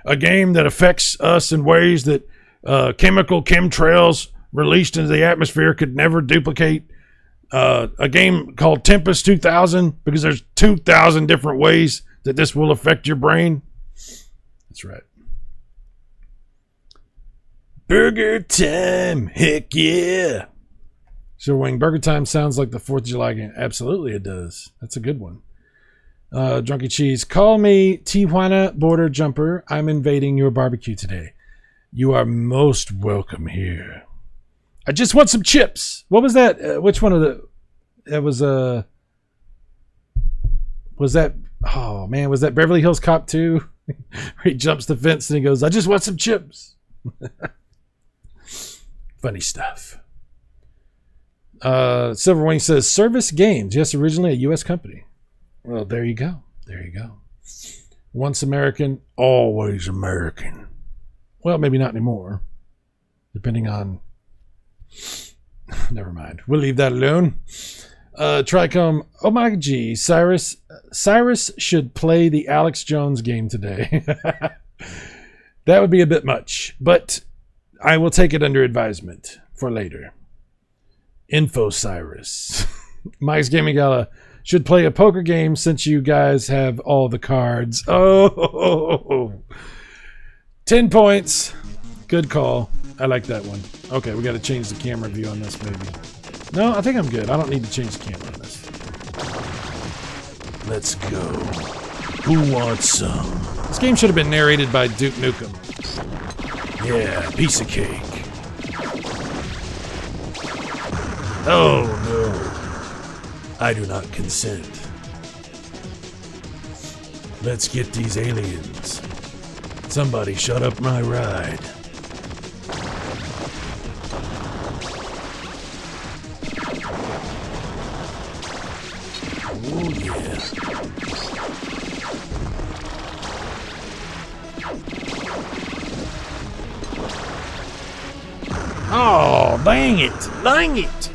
A game that affects us in ways that chemtrails released into the atmosphere could never duplicate. A game called Tempest 2000, because there's 2,000 different ways that this will affect your brain. That's right. Burger time. Heck yeah. So Wing, Burger Time sounds like the 4th of July game. Absolutely it does. That's a good one. Drunky Cheese, call me Tijuana Border Jumper. I'm invading your barbecue today. You are most welcome here. I just want some chips. What was that? Which one of the... That was that... Oh, man. Was that Beverly Hills Cop 2? Where he jumps the fence and he goes, I just want some chips. Funny stuff. Silverwing says, Service Games. Yes, originally a U.S. company. Well, there you go. There you go. Once American, always American. Well, maybe not anymore. Depending on... Never mind. We'll leave that alone. Tricom, oh my G, Cyrus should play the Alex Jones game today. That would be a bit much, but I will take it under advisement for later. Info Cyrus. Mike's Gaming Gala should play a poker game since you guys have all the cards. Oh, 10 points. Good call. I like that one. Okay, we got to change the camera view on this, maybe. No, I think I'm good. I don't need to change the camera on this. Let's go. Who wants some? This game should have been narrated by Duke Nukem. Yeah, piece of cake. Oh, no. I do not consent. Let's get these aliens. Somebody shut up my ride. Oh, yeah. Oh, dang it. Dang it.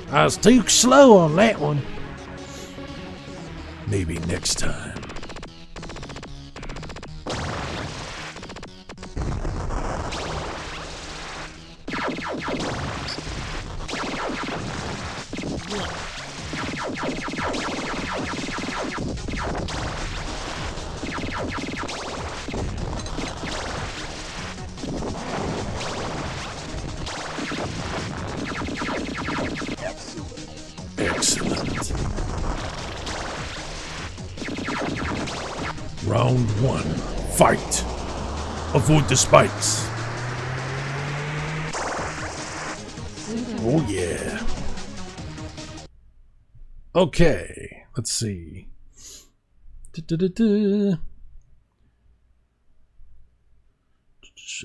I was too slow on that one. Maybe next time. Excellent. Round 1. Fight. Avoid the spikes. Oh yeah. Okay. Let's see.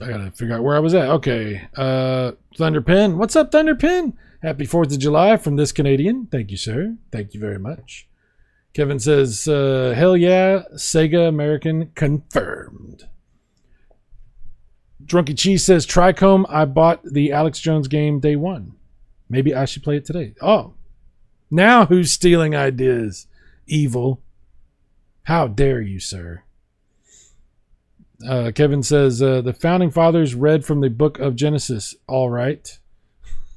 I gotta figure out where I was at. Okay. Thunderpin. What's up, Thunderpin? Happy 4th of July from this Canadian. Thank you, sir. Thank you very much. Kevin says, hell yeah, Sega American confirmed. Drunky Cheese says, Tricom, I bought the Alex Jones game day 1. Maybe I should play it today. Oh, now who's stealing ideas? Evil. How dare you, sir? Kevin says, the Founding Fathers read from the Book of Genesis. All right.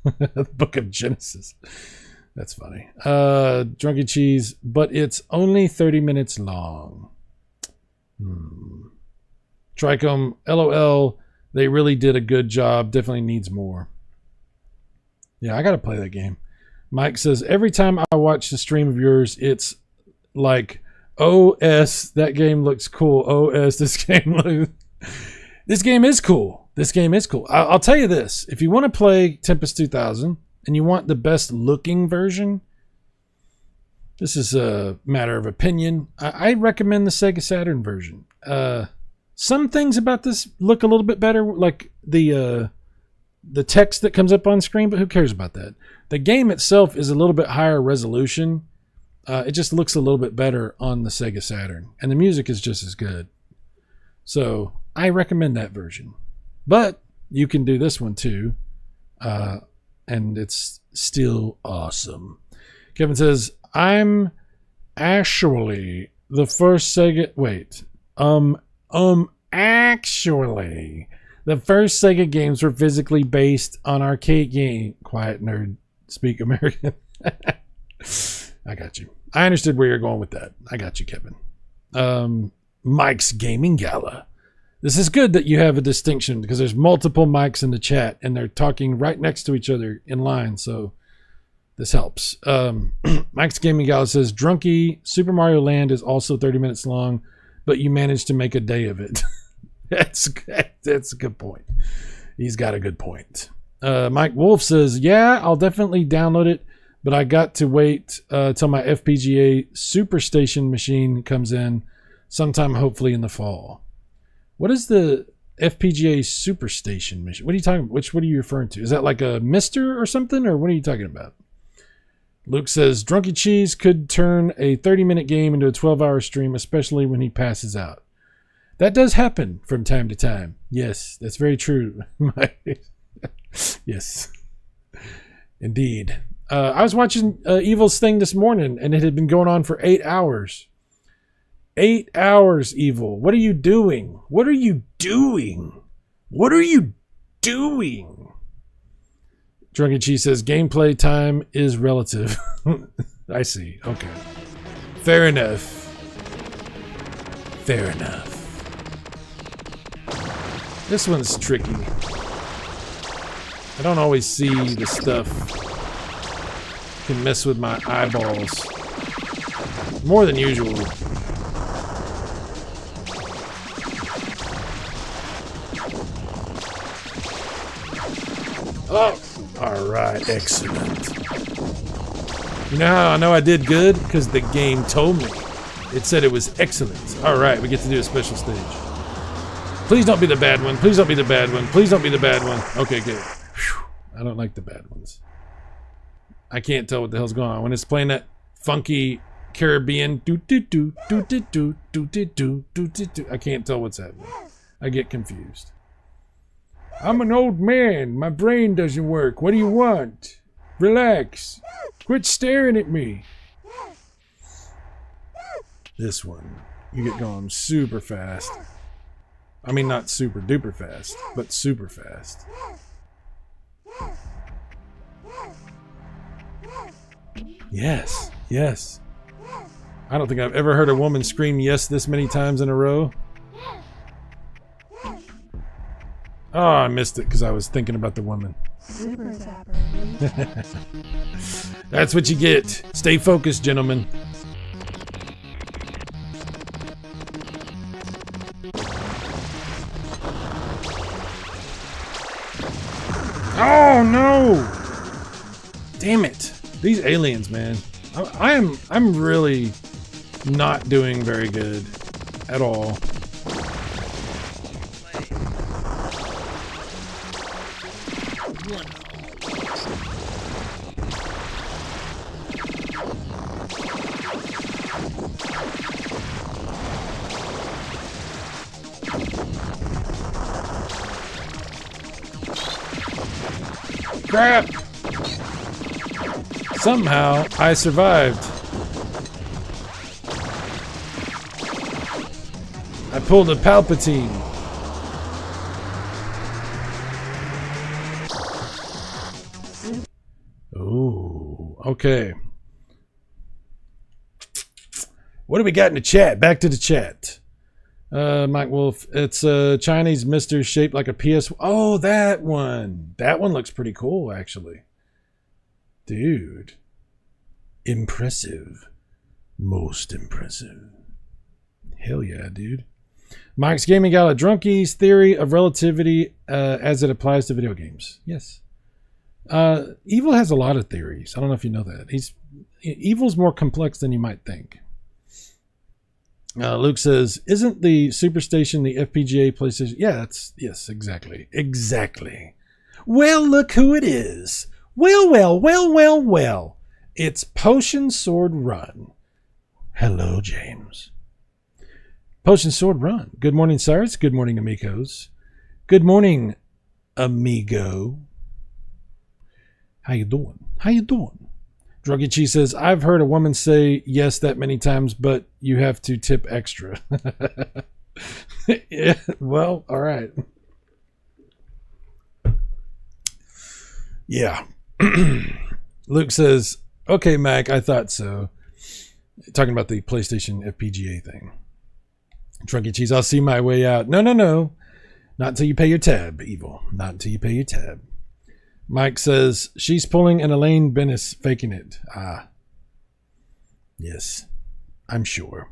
The Book of Genesis. That's funny. Drunky Cheese, but it's only 30 minutes long. Tricom, LOL, they really did a good job. Definitely needs more. Yeah, I got to play that game. Mike says, every time I watch the stream of yours, it's like, OS, that game looks cool. OS, this game is cool. This game is cool. I'll tell you this. If you want to play Tempest 2000 and you want the best looking version, this is a matter of opinion. I recommend the Sega Saturn version. Some things about this look a little bit better, like the text that comes up on screen, but who cares about that? The game itself is a little bit higher resolution. It just looks a little bit better on the Sega Saturn, and the music is just as good. So I recommend that version. But you can do this one too, and it's still awesome. Kevin says, I'm actually the first Sega... Wait. Actually, the first Sega games were physically based on arcade game. Quiet nerd, speak American. I got you. I understood where you're going with that. I got you, Kevin. Mike's Gaming Gala. This is good that you have a distinction because there's multiple mics in the chat and they're talking right next to each other in line. So This helps. Max Gaming Gala says, Drunky, Super Mario Land is also 30 minutes long, but you managed to make a day of it. That's a good point. He's got a good point. Mike Wolf says, yeah, I'll definitely download it, but I got to wait till my FPGA Superstation machine comes in sometime, hopefully in the fall. What is the FPGA Superstation machine? What are you talking about? What are you referring to? Is that like a Mister or something, or what are you talking about? Luke says, Drunky Cheese could turn a 30-minute game into a 12-hour stream, especially when he passes out. That does happen from time to time. Yes, that's very true. Yes, indeed. I was watching Evil's thing this morning, and it had been going on for 8 hours. 8 hours, Evil. What are you doing? What are you doing? What are you doing? Drunken Cheese says, gameplay time is relative. I see. Okay. Fair enough. Fair enough. This one's tricky. I don't always see the stuff. Can mess with my eyeballs. More than usual. Oh! Alright, excellent. You know how I know I did good? Because the game told me. It said it was excellent. Alright, we get to do a special stage. Please don't be the bad one. Please don't be the bad one. Please don't be the bad one. Okay, good. Whew. I don't like the bad ones. I can't tell what the hell's going on. When it's playing that funky Caribbean do-do-do, do-do-do, do-do-do, do-do-do, I can't tell what's happening. I get confused. I'm an old man. My brain doesn't work. What do you want? Relax. Quit staring at me. This one. You get going super fast. I mean, not super duper fast, but super fast. Yes. Yes. I don't think I've ever heard a woman scream yes this many times in a row. Oh, I missed it because I was thinking about the woman. Super Tapper. That's what you get. Stay focused, gentlemen. Oh no! Damn it! These aliens, man. I'm really not doing very good at all. Crap! Somehow, I survived. I pulled a Palpatine. Ooh, okay. What do we got in the chat? Back to the chat. Mike Wolf, it's a Chinese mister shaped like a PS. Oh, that one. That one looks pretty cool, actually. Dude. Impressive. Most impressive. Hell yeah, dude. Mike's Gaming Gala, Drunkie's theory of relativity as it applies to video games. Yes. Evil has a lot of theories. I don't know if you know that. Evil's more complex than you might think. Luke says, isn't the Superstation the FPGA PlayStation? Yeah, yes, exactly. Exactly. Well, look who it is. Well. It's Potion Sword Run. Hello, James. Potion Sword Run. Good morning, Cyrus. Good morning, amigos. Good morning, amigo. How you doing? Druggy Cheese says, I've heard a woman say yes that many times, but you have to tip extra. Yeah, well, all right. Yeah. Luke says, okay, Mac, I thought so. Talking about the PlayStation FPGA thing. Drunky Cheese, I'll see my way out. No. Not until you pay your tab, Evil. Not until you pay your tab. Mike says, she's pulling an Elaine Bennis, faking it. Ah. Yes, I'm sure.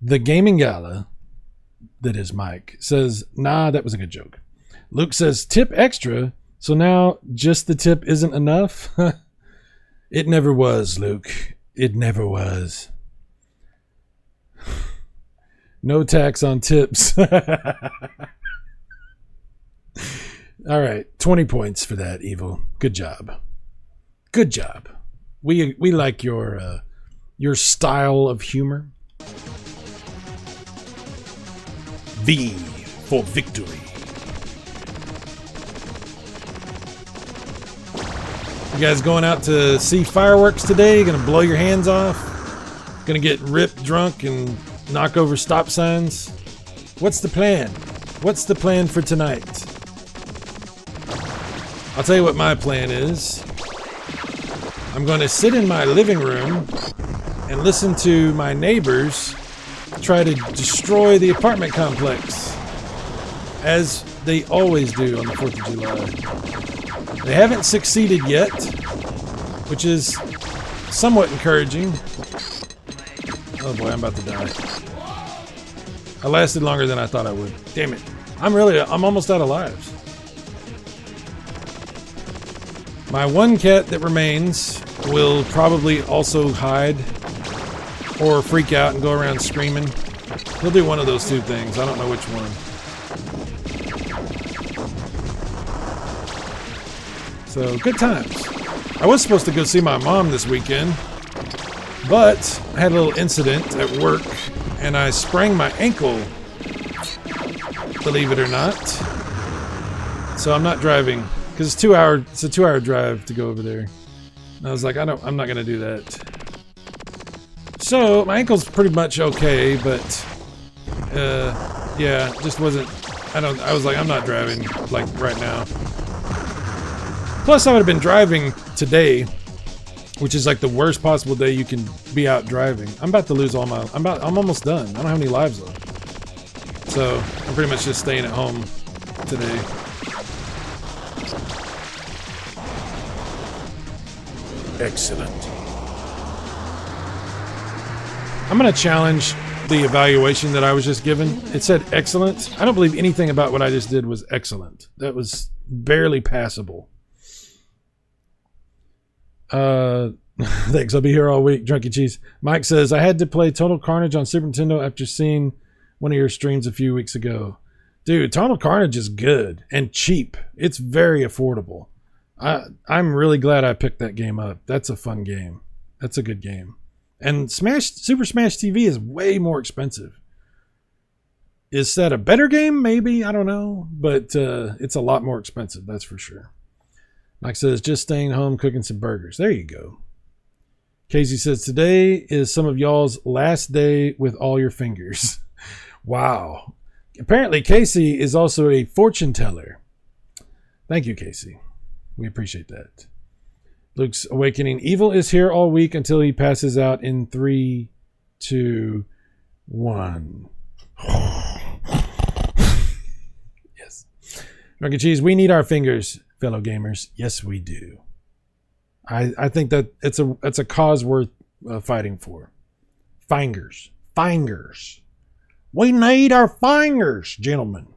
The Gaming Gala, that is Mike, says, nah, that was a good joke. Luke says, tip extra, so now just the tip isn't enough? It never was, Luke. It never was. No tax on tips. All right, 20 points for that, Evil. Good job. Good job. We like your style of humor. V for victory. You guys going out to see fireworks today? Gonna blow your hands off? Gonna get ripped drunk and knock over stop signs? What's the plan? What's the plan for tonight? I'll tell you what my plan is. I'm going to sit in my living room and listen to my neighbors try to destroy the apartment complex, as they always do on the 4th of July. They haven't succeeded yet, which is somewhat encouraging. Oh boy, I'm about to die. I lasted longer than I thought I would. Damn it. I'm almost out of lives. My one cat that remains will probably also hide or freak out and go around screaming. He'll do one of those two things. I don't know which one. So, good times. I was supposed to go see my mom this weekend, but I had a little incident at work and I sprained my ankle, believe it or not. So I'm not driving. Because it's a 2-hour drive to go over there. And I was like, I'm not gonna do that. So my ankle's pretty much okay, but yeah, just wasn't. I was like, I'm not driving like right now. Plus, I would have been driving today, which is like the worst possible day you can be out driving. I'm about to lose all my. I'm almost done. I don't have any lives left. So I'm pretty much just staying at home today. Excellent. I'm going to challenge the evaluation that I was just given. It said excellent. I don't believe anything about what I just did was excellent. That was barely passable. Thanks. I'll be here all week. Drunky Cheese. Mike says, I had to play Total Carnage on Super Nintendo after seeing one of your streams a few weeks ago. Dude, Total Carnage is good and cheap. It's very affordable. I'm really glad I picked that game up. That's a fun game. That's a good game. And Super Smash TV is way more expensive. Is that a better game? Maybe. I don't know. But it's a lot more expensive. That's for sure. Mike says, just staying home cooking some burgers. There you go. Casey says, today is some of y'all's last day with all your fingers. Wow. Apparently, Casey is also a fortune teller. Thank you, Casey. We appreciate that. Luke's awakening. Evil is here all week until he passes out in 3, 2, 1. Yes. Drunky Cheese, we need our fingers, fellow gamers. Yes, we do. I think that it's a cause worth fighting for. Fingers. Fingers. We need our fingers, gentlemen.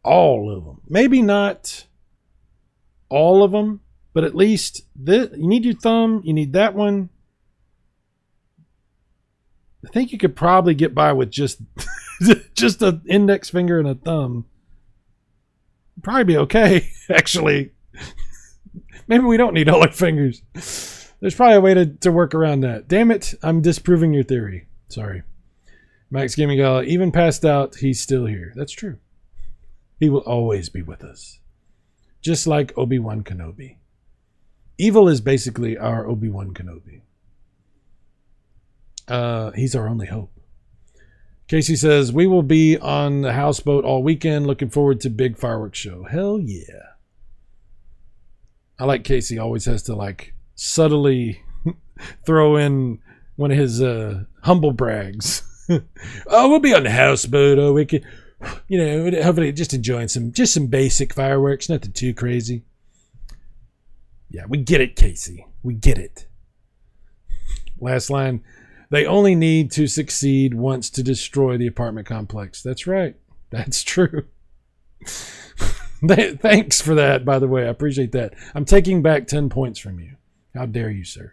All of them. Maybe not all of them, but at least you need your thumb. You need that one. I think you could probably get by with just just an index finger and a thumb. Probably be okay, actually. Maybe we don't need all our fingers. There's probably a way to work around that. Damn it, I'm disproving your theory. Sorry. Max Gaming Gala, even passed out, he's still here. That's true. He will always be with us. Just like Obi-Wan Kenobi. Evil is basically our Obi-Wan Kenobi. He's our only hope. Casey says, we will be on the houseboat all weekend. Looking forward to big fireworks show. Hell yeah. I like Casey always has to like subtly throw in one of his humble brags. Oh, we'll be on the houseboat all weekend. You know, hopefully just enjoying some basic fireworks, nothing too crazy. Yeah, we get it, Casey. We get it. Last line. They only need to succeed once to destroy the apartment complex. That's right. That's true. Thanks for that, by the way. I appreciate that. I'm taking back 10 points from you. How dare you, sir?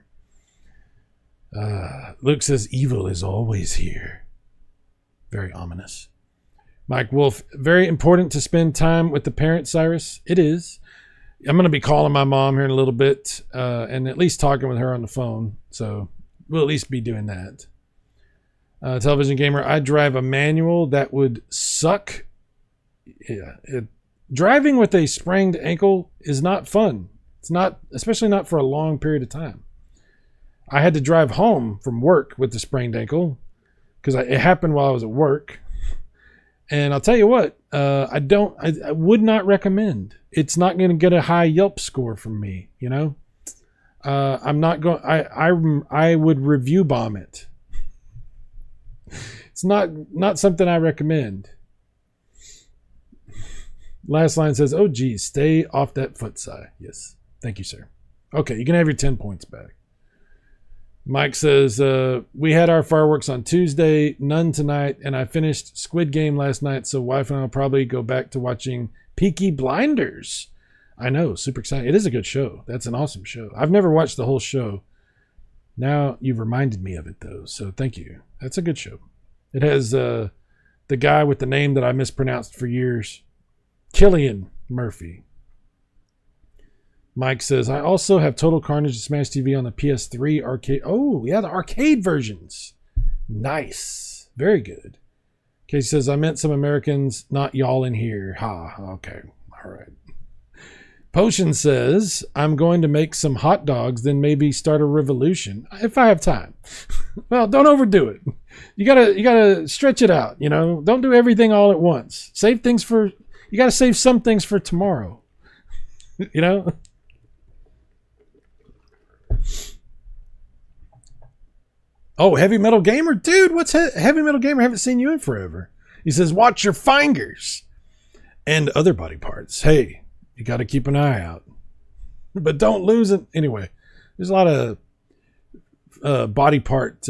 Luke says, evil is always here. Very ominous. Mike Wolf, very important to spend time with the parent, Cyrus. It is. I'm going to be calling my mom here in a little bit and at least talking with her on the phone. So we'll at least be doing that. Television Gamer, I drive a manual. That would suck. Yeah, driving with a sprained ankle is not fun. It's not, especially not for a long period of time. I had to drive home from work with the sprained ankle because it happened while I was at work. And I'll tell you what, I would not recommend. It's not going to get a high Yelp score from me, you know. I'm not going. I would review bomb it. It's not something I recommend. Last line says, "Oh geez, stay off that foot side." Yes, thank you, sir. Okay, you can have your 10 points back. Mike says, we had our fireworks on Tuesday, none tonight, and I finished Squid Game last night, so wife and I will probably go back to watching Peaky Blinders. I know, super exciting. It is a good show. That's an awesome show. I've never watched the whole show. Now you've reminded me of it, though, so thank you. That's a good show. It has the guy with the name that I mispronounced for years, Cillian Murphy. Mike says, I also have Total Carnage and Smash TV on the PS3 arcade. Oh, yeah, the arcade versions. Nice. Very good. Casey says, I meant some Americans, not y'all in here. Ha, okay. All right. Potion says, I'm going to make some hot dogs, then maybe start a revolution if I have time. Well, don't overdo it. You gotta stretch it out, you know. Don't do everything all at once. You gotta save some things for tomorrow. You know? Oh, Heavy Metal Gamer? Dude, what's Heavy Metal Gamer? I haven't seen you in forever. He says, watch your fingers and other body parts. Hey, you got to keep an eye out. But don't lose it. Anyway, there's a lot of body part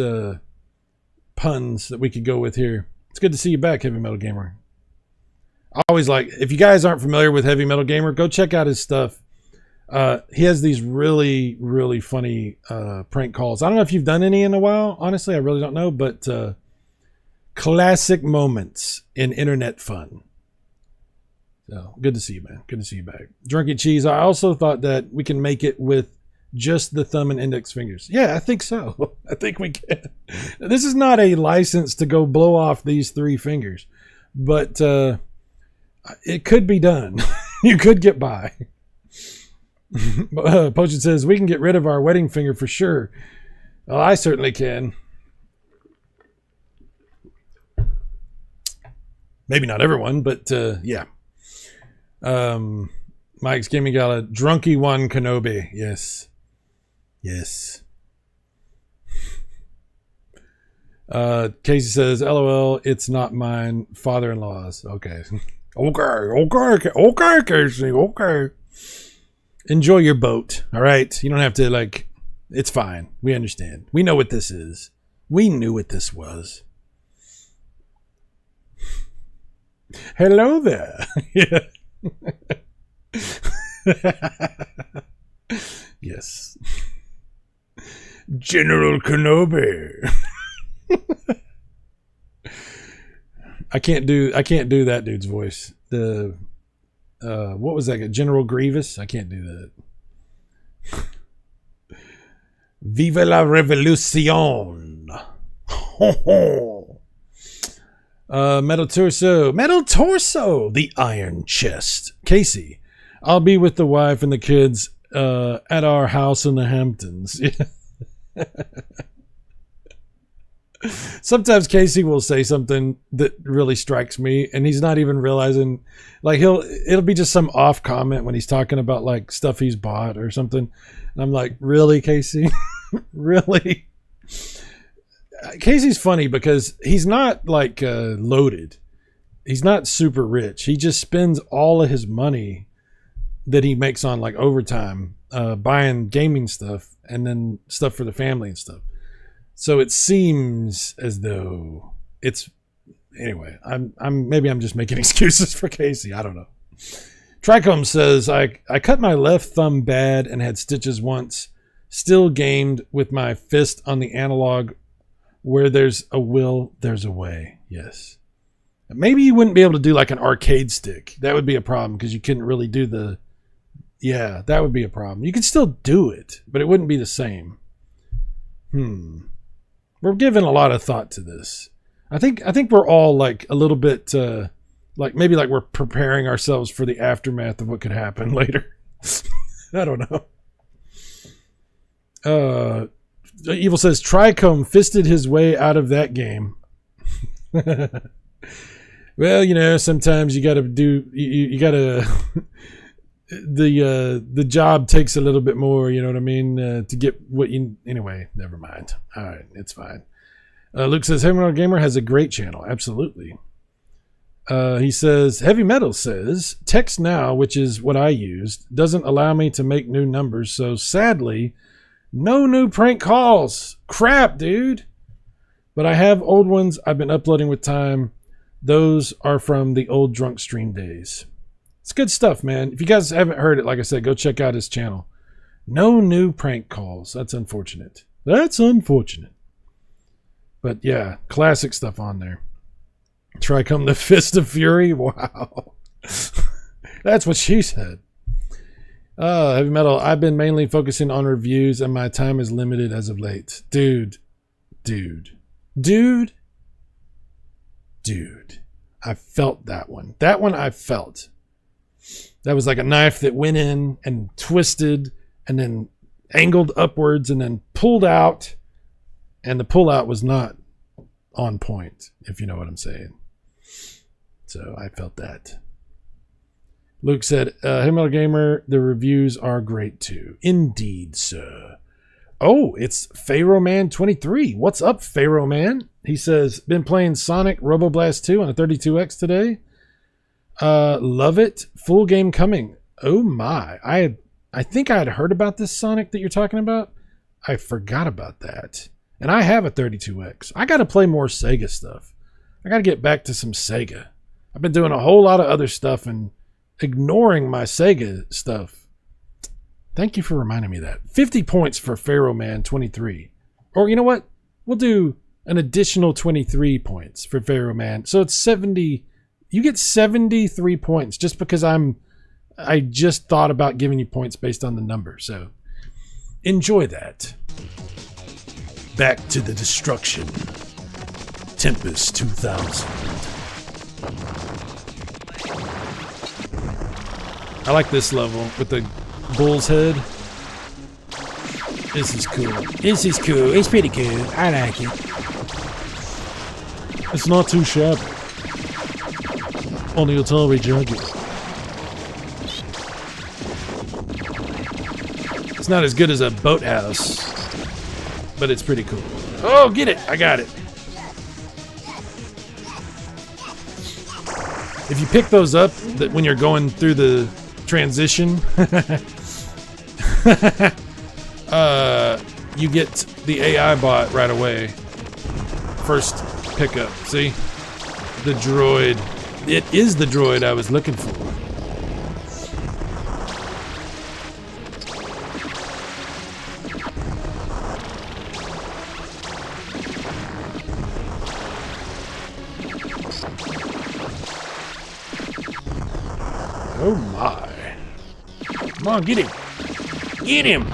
puns that we could go with here. It's good to see you back, Heavy Metal Gamer. I always like, if you guys aren't familiar with Heavy Metal Gamer, go check out his stuff. He has these really, really funny prank calls. I don't know if you've done any in a while. Honestly, I really don't know. But classic moments in internet fun. So good to see you, man. Good to see you back. Drunky Cheese, I also thought that we can make it with just the thumb and index fingers. Yeah, I think so. I think we can. This is not a license to go blow off these 3 fingers. But it could be done. You could get by. Potion says, we can get rid of our wedding finger for sure. Well, I certainly can. Maybe not everyone, but yeah. Mike's Gaming Gala, Drunky One Kenobi. Yes. Yes. Casey says, LOL, it's not mine. Father-in-law's. Okay. Okay, Casey. Okay. Enjoy your boat, all right? You don't have to, it's fine. We understand. We know what this is. We knew what this was. Hello there. Yes. General Kenobi. I can't do that dude's voice. What was that? General Grievous? I can't do that. Viva la revolution. Metal Torso, the Iron Chest. Casey, I'll be with the wife and the kids at our house in the Hamptons. Sometimes Casey will say something that really strikes me, and he's not even realizing. It'll be just some off comment when he's talking about stuff he's bought or something. And I'm like, really, Casey? Really? Casey's funny because he's not loaded. he's not super rich. He just spends all of his money that he makes on like overtime, buying gaming stuff and then stuff for the family and stuff. So it seems as though it's anyway. Maybe I'm just making excuses for Casey. I don't know. Tricom says I cut my left thumb bad and had stitches once. Still gamed with my fist on the analog. Where there's a will, there's a way. Yes. Maybe you wouldn't be able to do like an arcade stick. That would be a problem because you couldn't really do the. Yeah, that would be a problem. You could still do it, but it wouldn't be the same. We're giving a lot of thought to this. I think we're all like a little bit like maybe like we're preparing ourselves for the aftermath of what could happen later. I don't know. Evil says Tricom fisted his way out of that game. Well, you know, sometimes you got to do you got to the job takes a little bit more, you know what I mean, to get what you anyway, never mind. All right, it's fine. Luke says Heavy Metal Gamer has a great channel. Absolutely. He says Heavy Metal says text now, which is what I used, doesn't allow me to make new numbers, so sadly no new prank calls. Crap, dude. But I have old ones I've been uploading with time. Those are from the old drunk stream days. It's good stuff, man. If you guys haven't heard it, like I said, go check out his channel. No new prank calls. That's unfortunate. That's unfortunate. But yeah, classic stuff on there. Tricom the Fist of Fury. Wow. That's what she said. Heavy Metal, I've been mainly focusing on reviews and my time is limited as of late. Dude. I felt that one. That one I felt. That was like a knife that went in and twisted and then angled upwards and then pulled out. And the pull out was not on point, if you know what I'm saying. So I felt that. Luke said, Heavy Metal Gamer, the reviews are great too. Indeed, sir. Oh, it's Pharaoh Man 23. What's up, Pharaoh Man? He says, been playing Sonic Roboblast 2 on a 32X today. Love it. Full game coming. Oh my. I think I had heard about this Sonic that you're talking about. I forgot about that. And I have a 32X. I got to play more Sega stuff. I got to get back to some Sega. I've been doing a whole lot of other stuff and ignoring my Sega stuff. Thank you for reminding me of that. 50 points for Pharaoh Man 23. Or you know what? We'll do an additional 23 points for Pharaoh Man. So it's 70. You get 73 points just because I just thought about giving you points based on the number. So enjoy that. Back to the destruction. Tempest 2000. I like this level with the bull's head. This is cool. This is cool. It's pretty cool. I like it. It's not too shabby. On the Atari Jaguar. It's not as good as a boathouse, but it's pretty cool. Oh, get it! I got it. If you pick those up that when you're going through the transition, you get the AI bot right away. First pickup. See? The droid. It is the droid I was looking for. Oh my. Come on, get him. Get him.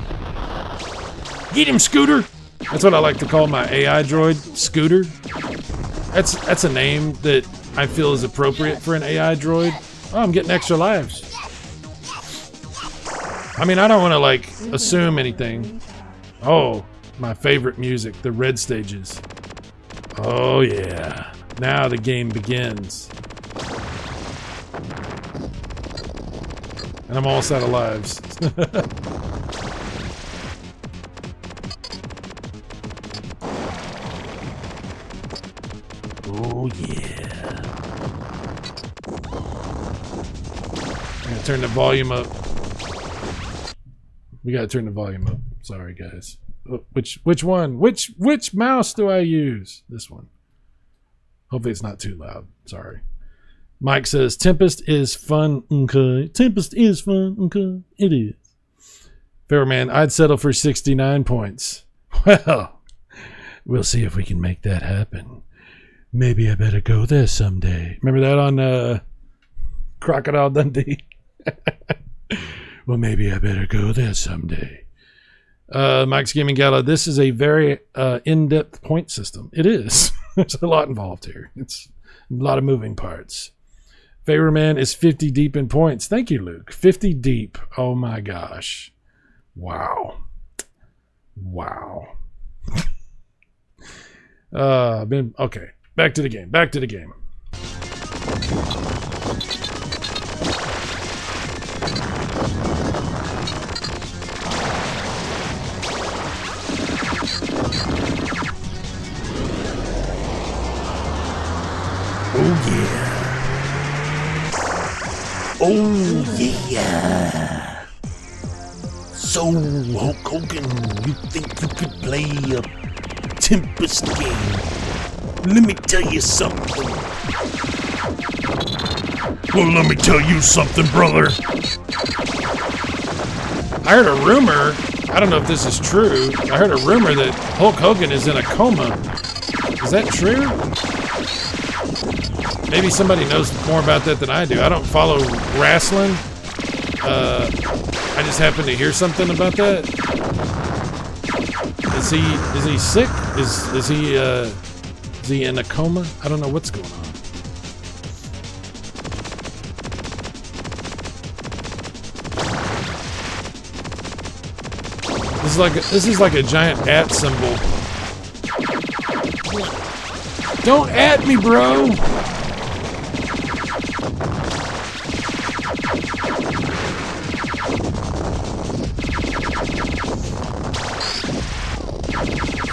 Get him, Scooter. That's what I like to call my AI droid, Scooter. That's a name that I feel is appropriate for an AI droid. Oh, I'm getting extra lives. I mean, I don't want to like assume anything. Oh, my favorite music, the red stages. Oh yeah. Now the game begins. And I'm almost out of lives. Oh yeah. turn the volume up. We gotta turn the volume up. Sorry, guys. Which one? Which mouse do I use? This one. Hopefully it's not too loud. Sorry. Mike says, Tempest is fun. Okay. Tempest is fun. Okay. It is. Fairman, I'd settle for 69 points. Well, we'll see if we can make that happen. Maybe I better go there someday. Remember that on Crocodile Dundee? Well, maybe I better go there someday. Mike's Gaming Gala, this is a very in-depth point system. It is. There's a lot involved here. It's a lot of moving parts. Favorman is 50 deep in points. Thank you, Luke. 50 deep. Oh my gosh. Wow. Wow. Okay. Back to the game. Back to the game. Oh yeah. So Hulk Hogan, you think you could play a Tempest game? Let me tell you something. Well, let me tell you something, brother. I heard a rumor. I don't know if this is true. I heard a rumor that Hulk Hogan is in a coma. Is that true? Maybe somebody knows more about that than I do. I don't follow wrestling. I just happened to hear something about that. Is he sick? Is he in a coma? I don't know what's going on. This is like a giant at symbol. Don't at me, bro.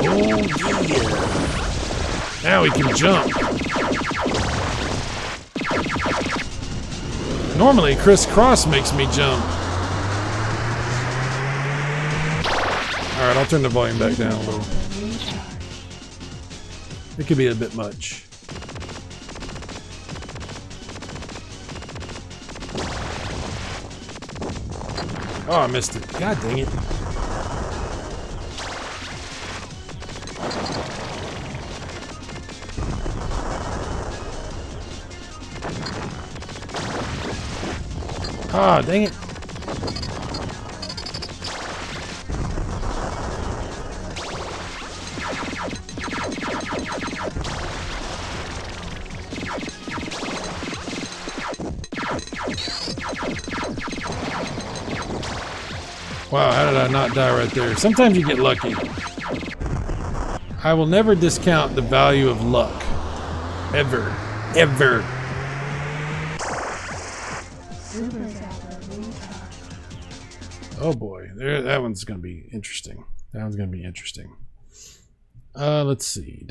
Oh yeah. Now he can jump. Normally, crisscross makes me jump. Alright, I'll turn the volume back down a little. It could be a bit much. Oh, I missed it. God dang it. Ah, dang it. Wow, how did I not die right there? Sometimes you get lucky. I will never discount the value of luck. Ever. Ever. Oh boy, that one's gonna be interesting. That one's gonna be interesting. Let's see.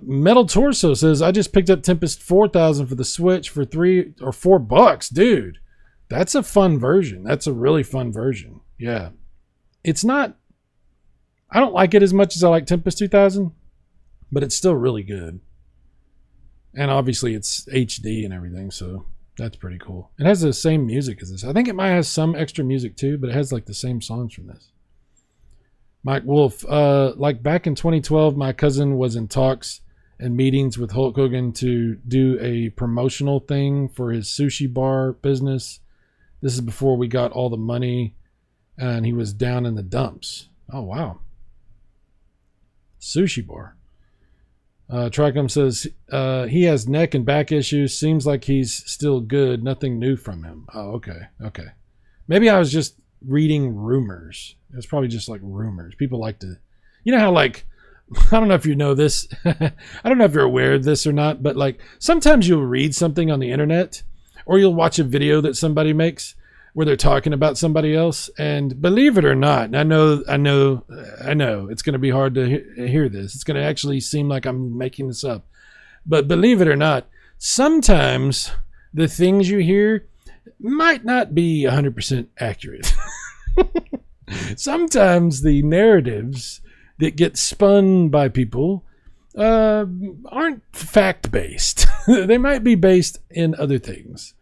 Metal Torso says, I just picked up Tempest 4000 for the Switch for $3 or $4, dude. That's a fun version. That's a really fun version. Yeah, it's not. I don't like it as much as I like Tempest 2000, but it's still really good. And obviously, it's HD and everything, so. That's pretty cool. It has the same music as this. I think it might have some extra music too, but it has like the same songs from this. Mike Wolf, like back in 2012, my cousin was in talks and meetings with Hulk Hogan to do a promotional thing for his sushi bar business. This is before we got all the money and he was down in the dumps. Oh, wow. Sushi bar. Tricom says he has neck and back issues. Seems like he's still good. Nothing new from him. Oh, okay. Okay. Maybe I was just reading rumors. It's probably just like rumors. People like to, you know how like, I don't know if you know this. I don't know if you're aware of this or not, but like sometimes you'll read something on the internet or you'll watch a video that somebody makes where they're talking about somebody else, and believe it or not, I know it's going to be hard to hear this. It's going to actually seem like I'm making this up, but believe it or not, sometimes the things you hear might not be 100% accurate. Sometimes the narratives that get spun by people aren't fact-based. They might be based in other things.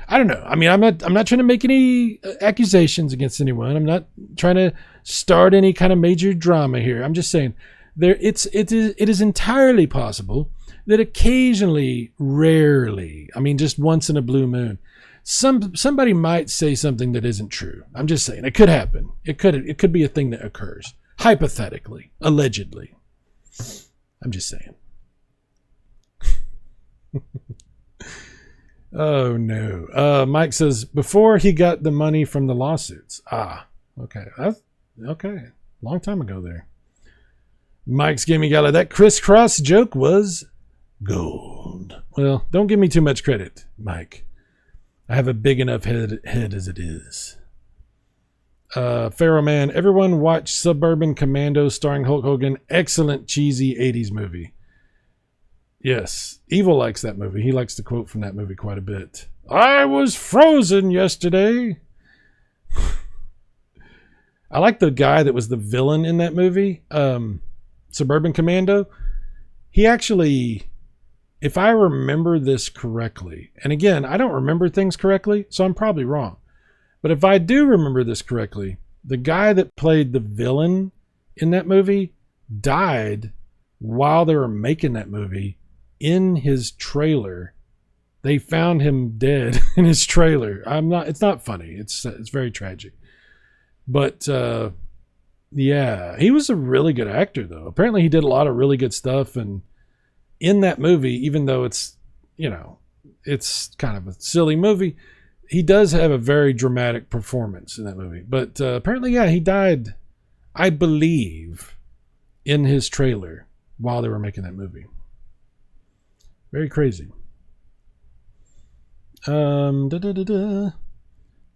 I don't know. I mean, I'm not trying to make any accusations against anyone. I'm not trying to start any kind of major drama here. I'm just saying it is entirely possible that occasionally, rarely, I mean, just once in a blue moon, somebody might say something that isn't true. I'm just saying it could happen. It could be a thing that occurs hypothetically, allegedly. I'm just saying. Oh no. Mike says before he got the money from the lawsuits. Okay. Okay. Long time ago there. Mike's Gaming Gala. That crisscross joke was gold. Well, don't give me too much credit, Mike. I have a big enough head as it is. Pharaoh Man, everyone watch Suburban Commando starring Hulk Hogan. Excellent cheesy 80s movie. Yes, Evil likes that movie. He likes to quote from that movie quite a bit. I was frozen yesterday. I like the guy that was the villain in that movie, Suburban Commando. He actually, if I remember this correctly, and again, I don't remember things correctly, so I'm probably wrong. But if I do remember this correctly, the guy that played the villain in that movie died while they were making that movie in his trailer. They found him dead in his trailer. It's not funny. It's very tragic. But yeah, he was a really good actor though. Apparently he did a lot of really good stuff, and in that movie, even though it's, it's kind of a silly movie, he does have a very dramatic performance in that movie. But apparently, yeah, he died, I believe, in his trailer while they were making that movie. Very crazy.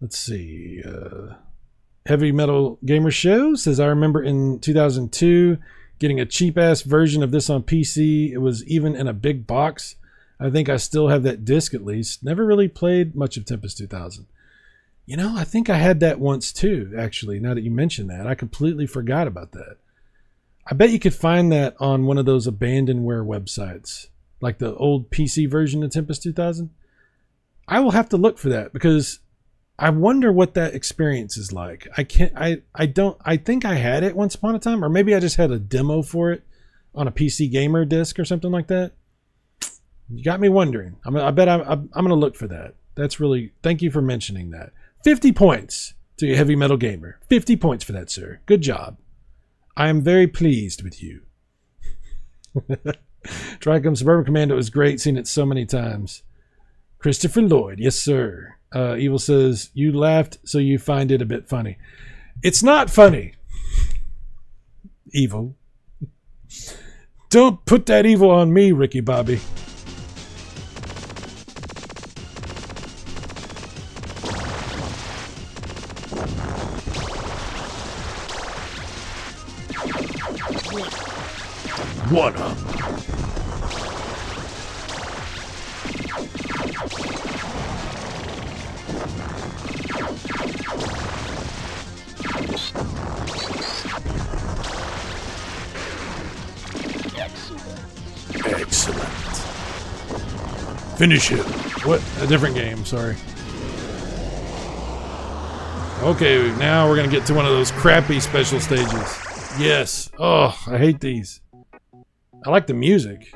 Let's see. Heavy Metal Gamer Show says, I remember in 2002 getting a cheap-ass version of this on PC. It was even in a big box. I think I still have that disc at least. Never really played much of Tempest 2000. I think I had that once too, actually, now that you mention that. I completely forgot about that. I bet you could find that on one of those abandonware websites, like the old PC version of Tempest 2000. I will have to look for that because I wonder what that experience is like. I think I had it once upon a time, or maybe I just had a demo for it on a PC Gamer disc or something like that. You got me wondering. I bet I'm going to look for that. That's really, thank you for mentioning that. 50 points to your Heavy Metal Gamer. 50 points for that, sir. Good job. I am very pleased with you. Tricom Suburban Commando is great. Seen it so many times. Christopher Lloyd. Yes, sir. Evil says, you laughed, so you find it a bit funny. It's not funny. Evil. Don't put that evil on me, Ricky Bobby. What up? Excellent. Finish it. What? A different game, sorry. Okay, now we're going to get to one of those crappy special stages. Yes. Oh, I hate these. I like the music,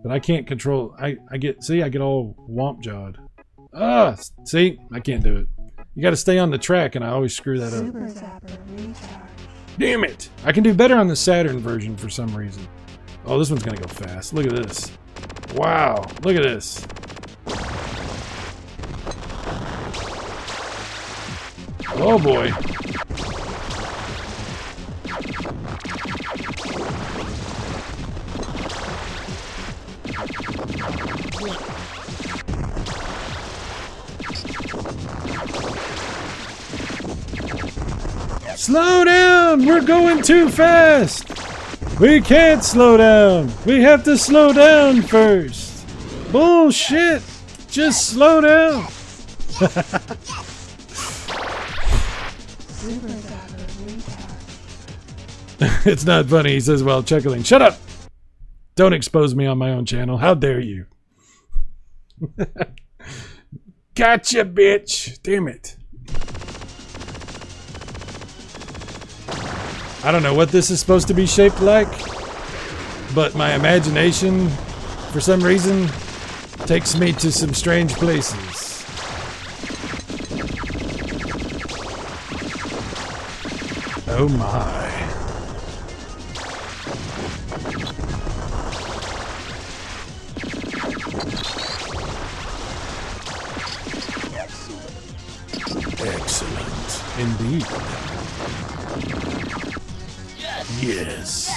but I can't control. I get all womp-jawed. See? I can't do it. You got to stay on the track, and I always screw that up. Super Zapper Recharge. Damn it! I can do better on the Saturn version for some reason. Oh, this one's going to go fast. Look at this. Wow. Look at this. Oh, boy. Slow down! We're going too fast! We can't slow down! We have to slow down first! Bullshit! Just slow down. Super Zapper retard. It's not funny, he says while chuckling. Shut up! Don't expose me on my own channel. How dare you? Gotcha, bitch! Damn it. I don't know what this is supposed to be shaped like, but my imagination, for some reason, takes me to some strange places. Oh my. Excellent, indeed. Yes.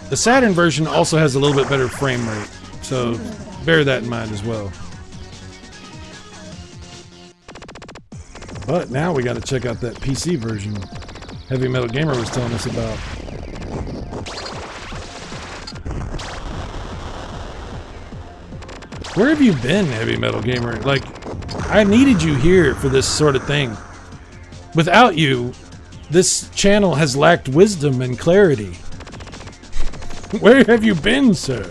The Saturn version also has a little bit better frame rate, so bear that in mind as well. But now we got to check out that PC version Heavy Metal Gamer was telling us about. Where have you been, Heavy Metal Gamer? Like, I needed you here for this sort of thing. Without you, this channel has lacked wisdom and clarity. Where have you been, sir?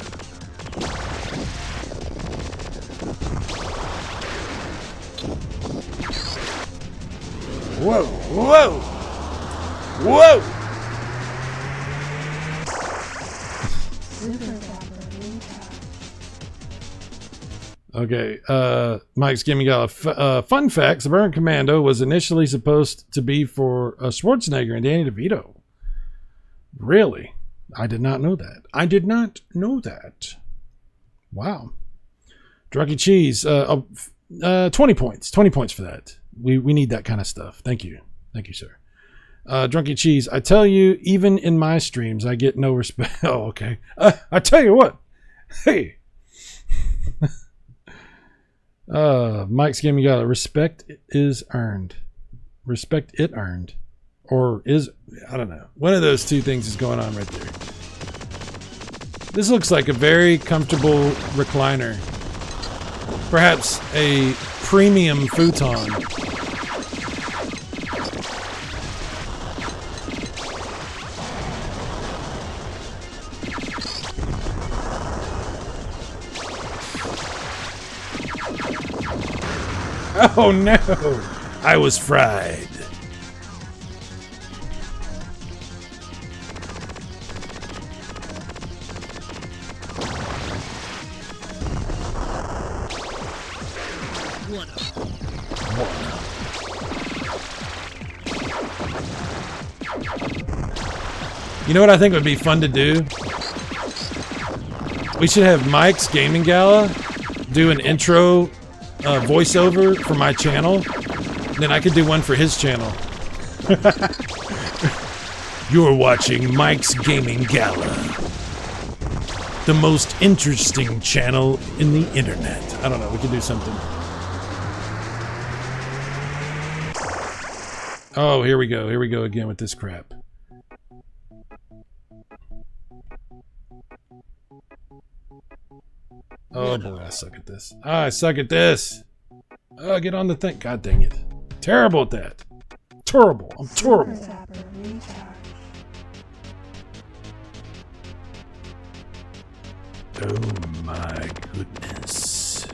Whoa, whoa, whoa! Super Zapper retard. Okay, Mike's Gaming Gala. Fun fact, Suburban Commando was initially supposed to be for Schwarzenegger and Danny DeVito. Really? I did not know that. I did not know that. Wow. Drunky Cheese, 20 points. 20 points for that. We need that kind of stuff. Thank you. Thank you, sir. Drunky Cheese, I tell you, even in my streams, I get no respect. Oh, okay. I tell you what. Hey. Mike's Gaming Gala. Respect is earned. Respect it earned. Or is, I don't know. One of those two things is going on right there. This looks like a very comfortable recliner. Perhaps a premium futon. Oh no! I was fried. You know what I think would be fun to do? We should have Mike's Gaming Gala do an intro voiceover for my channel. Then I could do one for his channel. You're watching Mike's Gaming Gala, the most interesting channel in the internet. I don't know, we could do something. Oh, here we go. Here we go again with this crap. Oh boy, I suck at this. I suck at this. Oh, get on the thing. God dang it. Terrible at that. Terrible. I'm terrible. Super Zapper retard. Oh my goodness.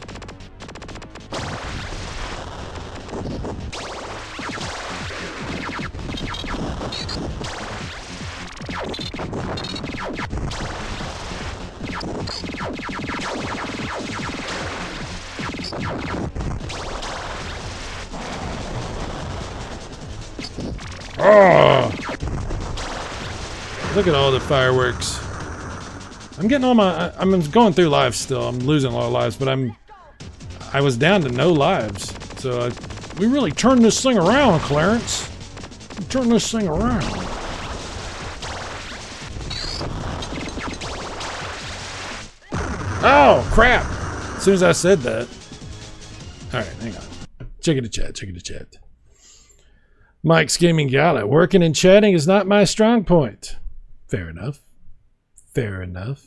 Oh! Look at all the fireworks. I'm getting all my. I'm going through lives still. I'm losing a lot of lives, but I was down to no lives. So we really turned this thing around, Clarence. We turned this thing around. Oh crap! As soon as I said that. All right, hang on. Check it to chat. Check it to chat. Mike's Gaming Gala. Working and chatting is not my strong point. Fair enough. Fair enough.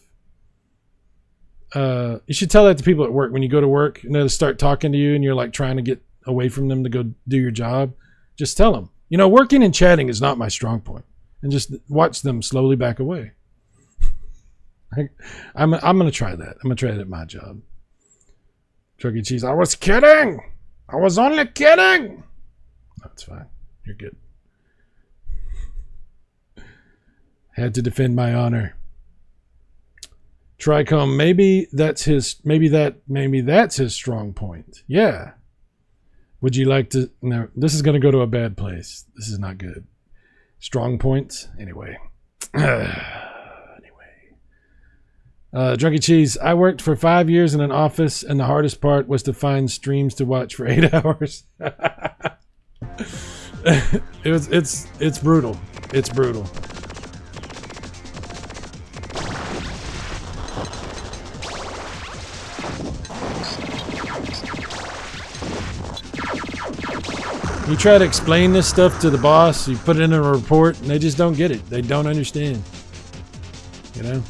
You should tell that to people at work when you go to work and they start talking to you and you're like trying to get away from them to go do your job. Just tell them, you know, working and chatting is not my strong point, and just watch them slowly back away. I'm going to try that. I'm going to try that at my job. Chuck E. Cheese, I was kidding. I was only kidding. That's fine. You're good. Had to defend my honor. Tricomb, maybe that's his strong point. Yeah. Would you like to? No, this is going to go to a bad place. This is not good. Strong points. Anyway. Drunky Cheese, I worked for 5 years in an office, and the hardest part was to find streams to watch for 8 hours. It's brutal. It's brutal. You try to explain this stuff to the boss, you put it in a report, and they just don't get it. They don't understand. You know?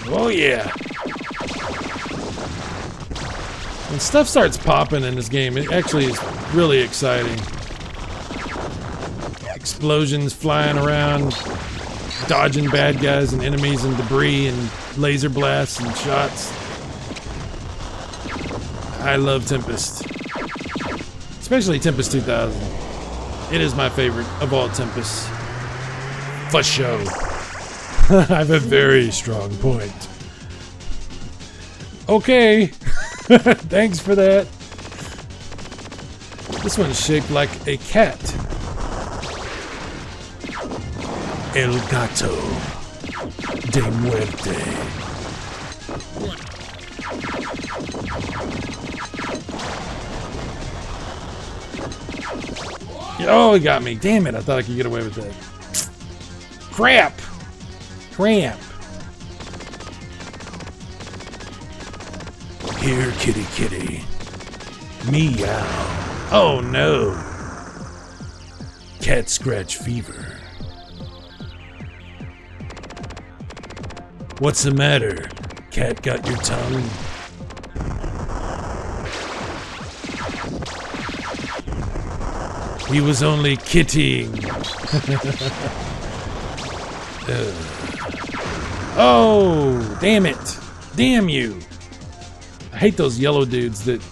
Oh yeah. When stuff starts popping in this game, it actually is really exciting. Explosions flying around, dodging bad guys and enemies and debris and laser blasts and shots. I love Tempest. Especially Tempest 2000. It is my favorite of all Tempests. For show. I have a very strong point. Okay. Thanks for that. This one's shaped like a cat. El Gato de Muerte. Oh, he got me. Damn it. I thought I could get away with that. Crap. Cramp. Here, kitty, kitty. Meow. Oh, no. Cat scratch fever. What's the matter? Cat got your tongue? He was only kittying. Oh, damn it. Damn you. I hate those yellow dudes that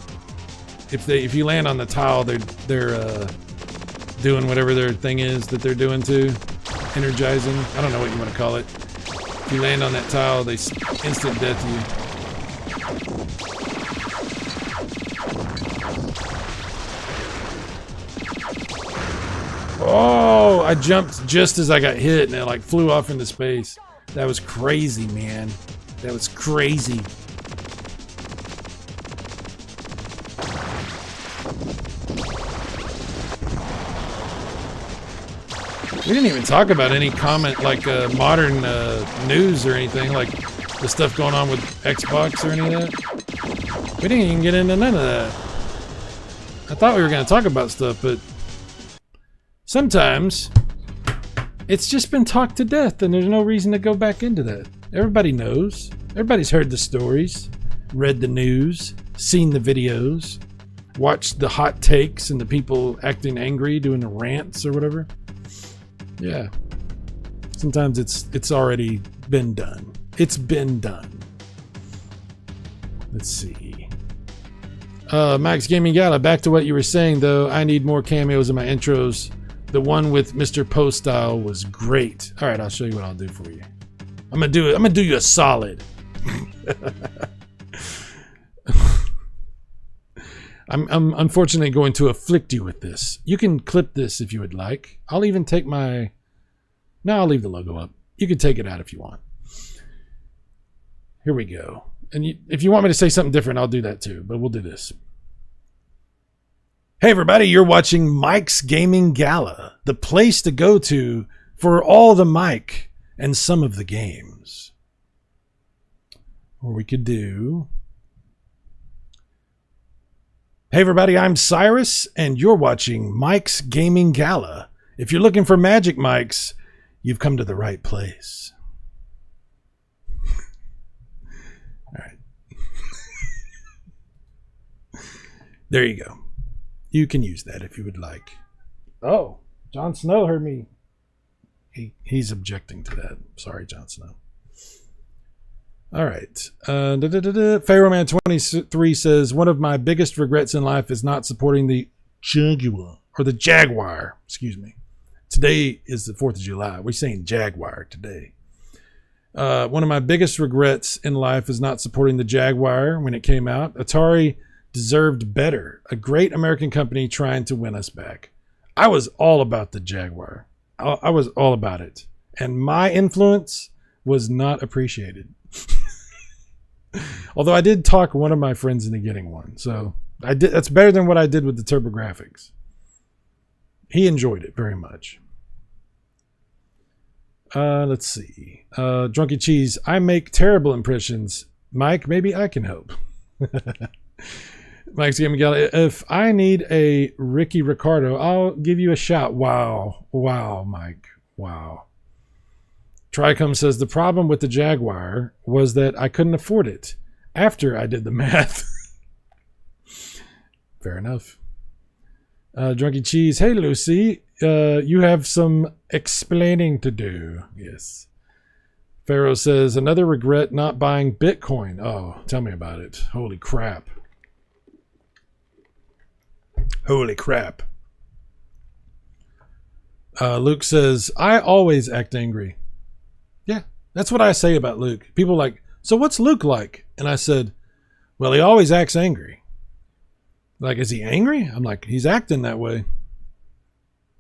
if you land on the tile, they're doing whatever their thing is that they're doing to energizing. I don't know what you want to call it. If you land on that tile, they instant death you. Oh, I jumped just as I got hit and it like flew off into space. That was crazy, man. That was crazy. We didn't even talk about any comment like modern news or anything, like the stuff going on with Xbox or any of that. We didn't even get into none of that. I thought we were going to talk about stuff, but sometimes it's just been talked to death and there's no reason to go back into that. Everybody knows. Everybody's heard the stories, read the news, seen the videos, watched the hot takes and the people acting angry, doing the rants or whatever. Yeah. Sometimes it's already been done. It's been done. Let's see. Max Gaming Gala, back to what you were saying though. I need more cameos in my intros. The one with Mr. Post Style was great. All right, I'll show you what I'll do for you. I'm gonna do it. I'm gonna do you a solid. I'm unfortunately going to afflict you with this. You can clip this if you would like. I'll even take my... No, I'll leave the logo up. You can take it out if you want. Here we go. And if you want me to say something different, I'll do that too. But we'll do this. Hey everybody, you're watching Mike's Gaming Gala, the place to go to for all the Mike and some of the games. Or we could do Hey everybody, I'm Cyrus, and you're watching Mike's Gaming Gala. If you're looking for magic mics, you've come to the right place. All right. There you go. You can use that if you would like. Oh, Jon Snow heard me. He's objecting to that. Sorry, Jon Snow. All right. Pharaohman23 says, one of my biggest regrets in life is not supporting the Jaguar. Excuse me. Today is the 4th of July. We're saying Jaguar today. One of my biggest regrets in life is not supporting the Jaguar when it came out. Atari deserved better. A great American company trying to win us back. I was all about the Jaguar. I was all about it. And my influence was not appreciated. Although I did talk one of my friends into getting one. So I did. That's better than what I did with the TurboGrafx. He enjoyed it very much. Let's see. Drunky Cheese. I make terrible impressions. Mike, maybe I can help. Mike's Gaming Gala. If I need a Ricky Ricardo, I'll give you a shout. Wow. Wow, Mike. Wow. Tricom says the problem with the Jaguar was that I couldn't afford it after I did the math. Fair enough. Drunky Cheese. Hey, Lucy. You have some explaining to do. Yes. Pharaoh says another regret not buying Bitcoin. Oh, tell me about it. Holy crap. Holy crap. Luke says, I always act angry. Yeah, that's what I say about Luke. People are like, so what's Luke like? And I said, well, he always acts angry. Like, is he angry? I'm like, he's acting that way.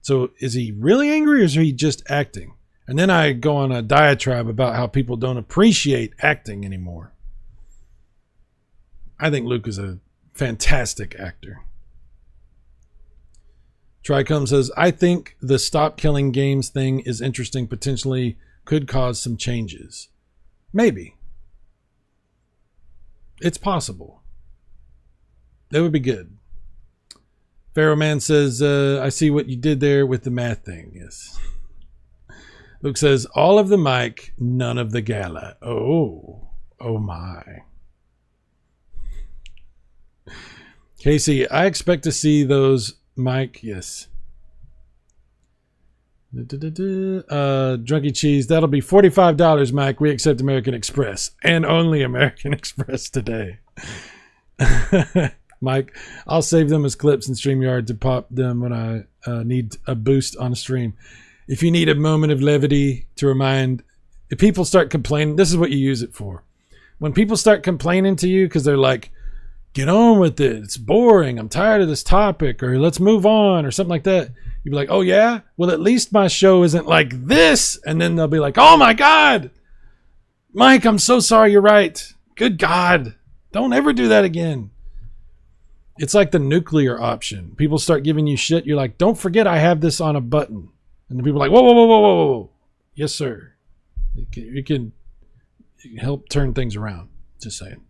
So is he really angry or is he just acting? And then I go on a diatribe about how people don't appreciate acting anymore. I think Luke is a fantastic actor. Tricom says, I think the stop killing games thing is interesting, potentially could cause some changes. Maybe. It's possible. That would be good. Pharaoh Man says, I see what you did there with the math thing. Yes. Luke says, all of the mic, none of the gala. Oh my. Casey, I expect to see those mic. Yes. Drunky Cheese, that'll be $45, Mike. We accept American Express and only American Express today. Mike, I'll save them as clips in StreamYard to pop them when I need a boost on a stream. If you need a moment of levity to remind, if people start complaining, this is what you use it for. When people start complaining to you because they're like, get on with it, it's boring, I'm tired of this topic, or let's move on, or something like that. You'd be like, oh yeah? Well, at least my show isn't like this. And then they'll be like, oh my God, Mike, I'm so sorry, you're right. Good God, don't ever do that again. It's like the nuclear option. People start giving you shit. You're like, don't forget I have this on a button. And the people are like, whoa, whoa, whoa, whoa, whoa, whoa. Yes, sir. You can help turn things around. Just saying.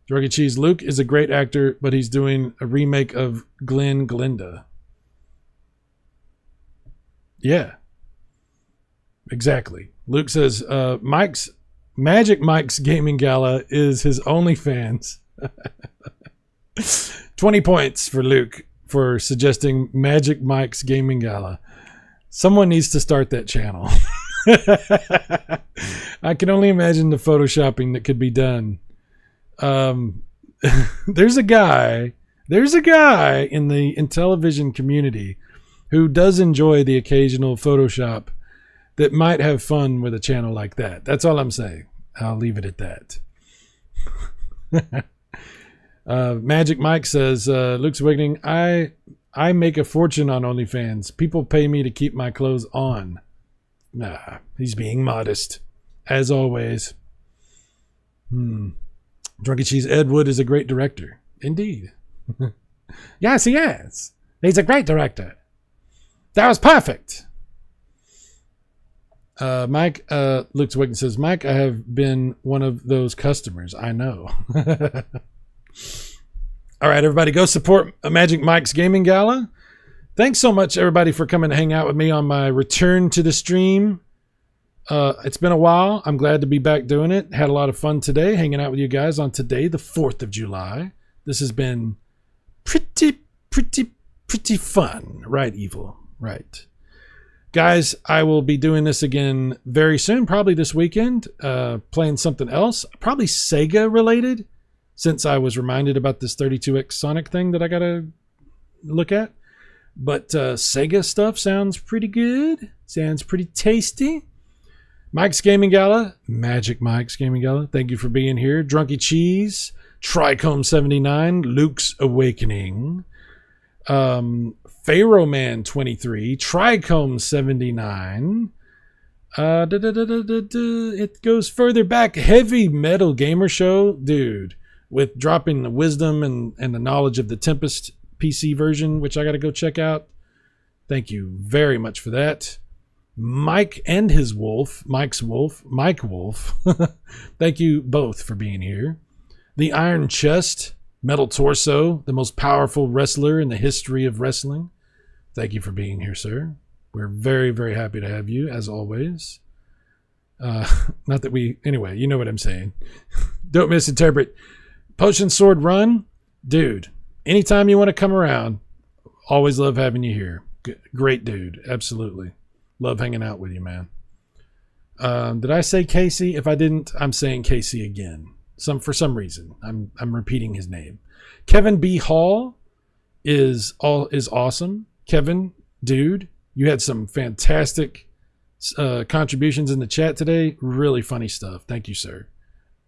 Druggy Cheese, Luke is a great actor, but he's doing a remake of Glinda. Yeah. Exactly. Luke says, Magic Mike's Gaming Gala is his OnlyFans. 20 points for Luke for suggesting Magic Mike's Gaming Gala. Someone needs to start that channel. I can only imagine the photoshopping that could be done. There's a guy in the television community who does enjoy the occasional Photoshop that might have fun with a channel like that. That's all I'm saying. I'll leave it at that. Magic Mike says, Luke's Awakening, I make a fortune on OnlyFans. People pay me to keep my clothes on. Nah, he's being modest, as always. Drunky Cheese, Ed Wood is a great director. Indeed. Yes, he is. He's a great director. That was perfect. Mike, Luke's Awakening says, Mike, I have been one of those customers. I know. All right, everybody, go support Magic Mike's Gaming Gala. Thanks so much, everybody, for coming to hang out with me on my return to the stream. It's been a while. I'm glad to be back doing it. Had a lot of fun today, hanging out with you guys on today, the 4th of July. This has been pretty fun. Right, Evil? Right. Guys, I will be doing this again very soon, probably this weekend, playing something else, probably Sega related, since I was reminded about this 32X Sonic thing that I got to look at. But Sega stuff sounds pretty good. Sounds pretty tasty. Mike's Gaming Gala, Magic Mike's Gaming Gala. Thank you for being here. Drunky Cheese, Trichome 79, Luke's Awakening, Pharaoh Man 23, Trichome 79. It goes further back. Heavy Metal Gamer Show, dude, with dropping the wisdom and the knowledge of the Tempest PC version, which I got to go check out. Thank you very much for that. Mike and his wolf, Mike Wolf. Thank you both for being here. The Iron Chest, Metal Torso, the most powerful wrestler in the history of wrestling. Thank you for being here, sir. We're very, very happy to have you, as always. Not that we... Anyway, you know what I'm saying. Don't misinterpret. Potion Sword Run. Dude, anytime you want to come around, always love having you here. Great dude. Absolutely. Love hanging out with you, man. Did I say Casey? If I didn't, I'm saying Casey again. For some reason. I'm repeating his name. Kevin B. Hall is awesome. Kevin, dude, you had some fantastic contributions in the chat today. Really funny stuff. Thank you, sir.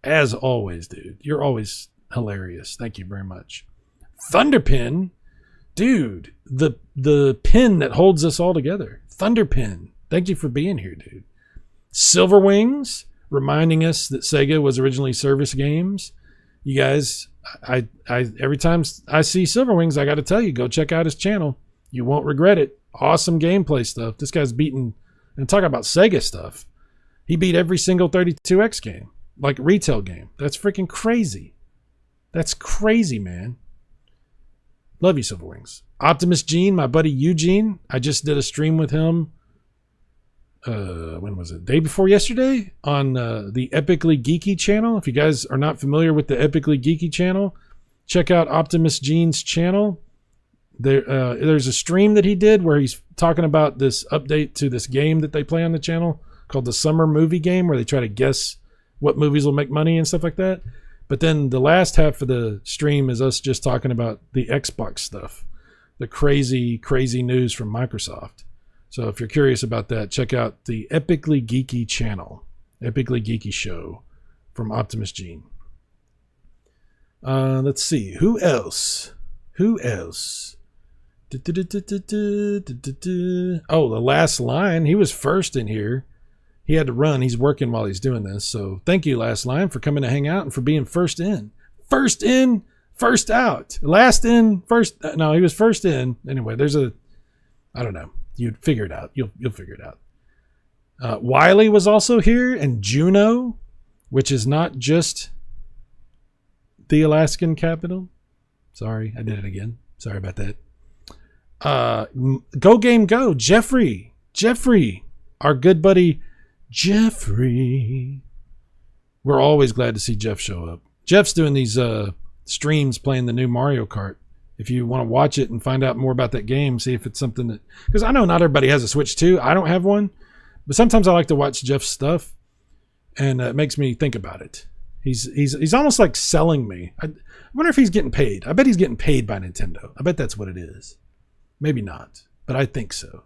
As always, dude. You're always hilarious. Thank you very much. Thunderpin, dude, the pin that holds us all together. Thunderpin, thank you for being here, dude. Silver Wings, reminding us that Sega was originally service games. You guys, I every time I see Silver Wings, I got to tell you, go check out his channel. You won't regret it. Awesome gameplay stuff. This guy's beaten, and talk about Sega stuff. He beat every single 32X game, like retail game. That's freaking crazy. That's crazy, man. Love you, Silver Wings. Optimus Gene, my buddy Eugene. I just did a stream with him. When was it? Day before yesterday on the Epically Geeky channel. If you guys are not familiar with the Epically Geeky channel, check out Optimus Gene's channel. There's a stream that he did where he's talking about this update to this game that they play on the channel called the Summer Movie Game, where they try to guess what movies will make money and stuff like that. But then the last half of the stream is us just talking about the Xbox stuff, the crazy news from Microsoft. So if you're curious about that, check out the Epically Geeky channel, Epically Geeky show from Optimus Gene. Let's see. Who else? Oh, the Last Line. He was first in here. He had to run. He's working while he's doing this. So thank you, Last Line, for coming to hang out and for being first in. First in, first out. Last in, first. No, he was first in. Anyway, I don't know. You'd figure it out. You'll figure it out. Wiley was also here, and Juneau, which is not just the Alaskan capital. Sorry, I did it again. Sorry about that. Go Game Go. Jeffrey, our good buddy Jeffrey. We're always glad to see Jeff show up. Jeff's doing these streams playing the new Mario Kart. If you want to watch it and find out more about that game, see if it's something that... Because I know not everybody has a Switch 2. I don't have one. But sometimes I like to watch Jeff's stuff. And it makes me think about it. He's almost like selling me. I wonder if he's getting paid. I bet he's getting paid by Nintendo. I bet that's what it is. Maybe not. But I think so.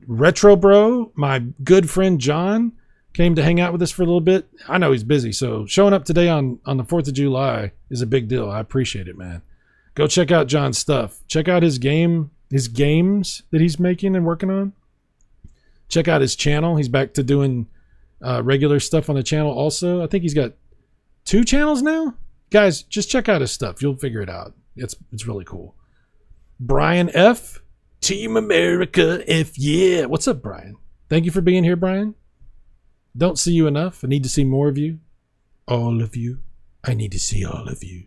Retro Bro, my good friend John, came to hang out with us for a little bit. I know he's busy. So showing up today on the 4th of July is a big deal. I appreciate it, man. Go check out John's stuff. Check out his games that he's making and working on. Check out his channel. He's back to doing regular stuff on the channel also. I think he's got 2 channels now. Guys, just check out his stuff. You'll figure it out. It's really cool. Brian F. Team America F. Yeah. What's up, Brian? Thank you for being here, Brian. Don't see you enough. I need to see more of you. All of you. I need to see all of you.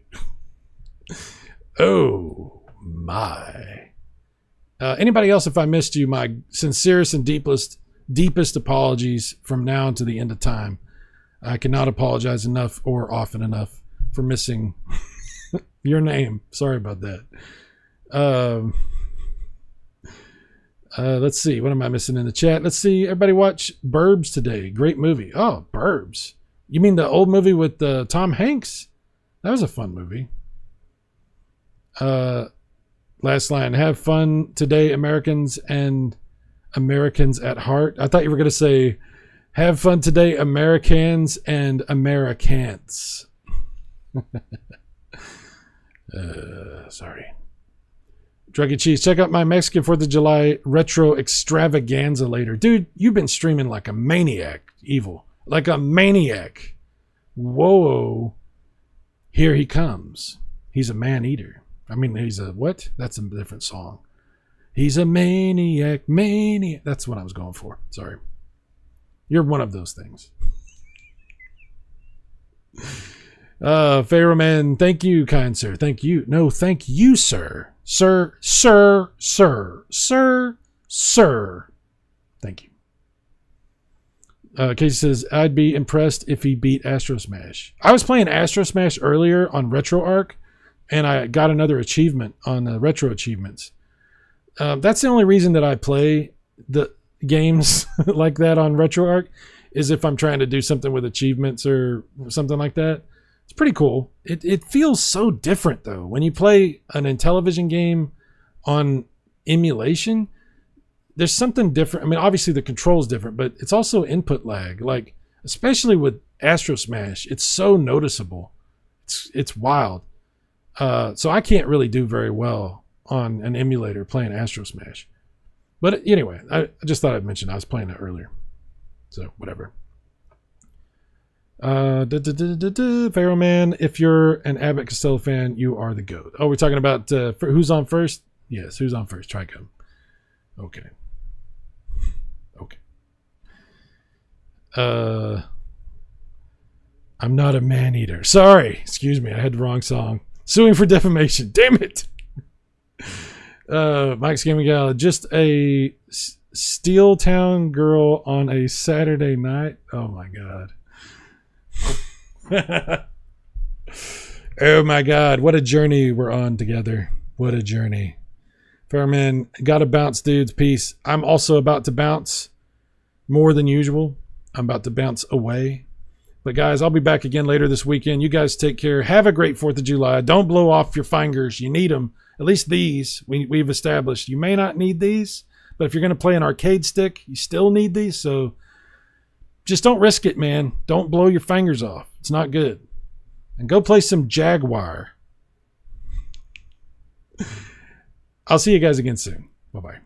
Oh my. Anybody else, if I missed you, my sincerest and deepest apologies from now until the end of time. I cannot apologize enough or often enough for missing your name. Sorry about that. Let's see. What am I missing in the chat? Let's see. Everybody watch Burbs today. Great movie. Oh, Burbs. You mean the old movie with Tom Hanks? That was a fun movie. Last line. Have fun today, Americans and Americans at heart. I thought you were going to say, have fun today, Americans and Americans. Sorry. Druggy Cheese, check out my Mexican 4th of July retro extravaganza later. Dude, you've been streaming like a maniac, Evil. Like a maniac. Whoa. Here he comes. He's a man-eater. I mean, he's a what? That's a different song. He's a maniac. That's what I was going for. Sorry. You're one of those things. Pharaoh Man, thank you, kind sir. Thank you. No, thank you, sir. Sir. Thank you. Casey says, I'd be impressed if he beat Astro Smash. I was playing Astro Smash earlier on RetroArch, and I got another achievement on the Retro Achievements. That's the only reason that I play the games like that on RetroArch, is if I'm trying to do something with achievements or something like that. It's pretty cool. It feels so different, though. When you play an Intellivision game on emulation, there's something different. I mean, obviously the control's different, but it's also input lag. Like, especially with Astro Smash, it's so noticeable. It's wild. So I can't really do very well on an emulator playing Astro Smash. But anyway, I just thought I'd mention I was playing that earlier. So, whatever. Pharaoh Man, if you're an Abbott Costello fan, you are the GOAT. Oh, we're talking about who's on first? Yes, who's on first? Trico. Okay. I'm not a man-eater. Sorry. Excuse me, I had the wrong song. Suing for defamation. Damn it. Mike's Gaming Gala, just a Steel Town girl on a Saturday night. Oh my god. Oh my god, what a journey we're on together. What a journey. Fairman, gotta bounce, dudes. Peace. I'm also about to bounce more than usual. I'm about to bounce away. But guys, I'll be back again later this weekend. You guys take care. Have a great 4th of July. Don't blow off your fingers. You need them. At least these we've established. You may not need these, but if you're going to play an arcade stick, you still need these. So just don't risk it, man. Don't blow your fingers off. It's not good. And go play some Jaguar. I'll see you guys again soon. Bye-bye.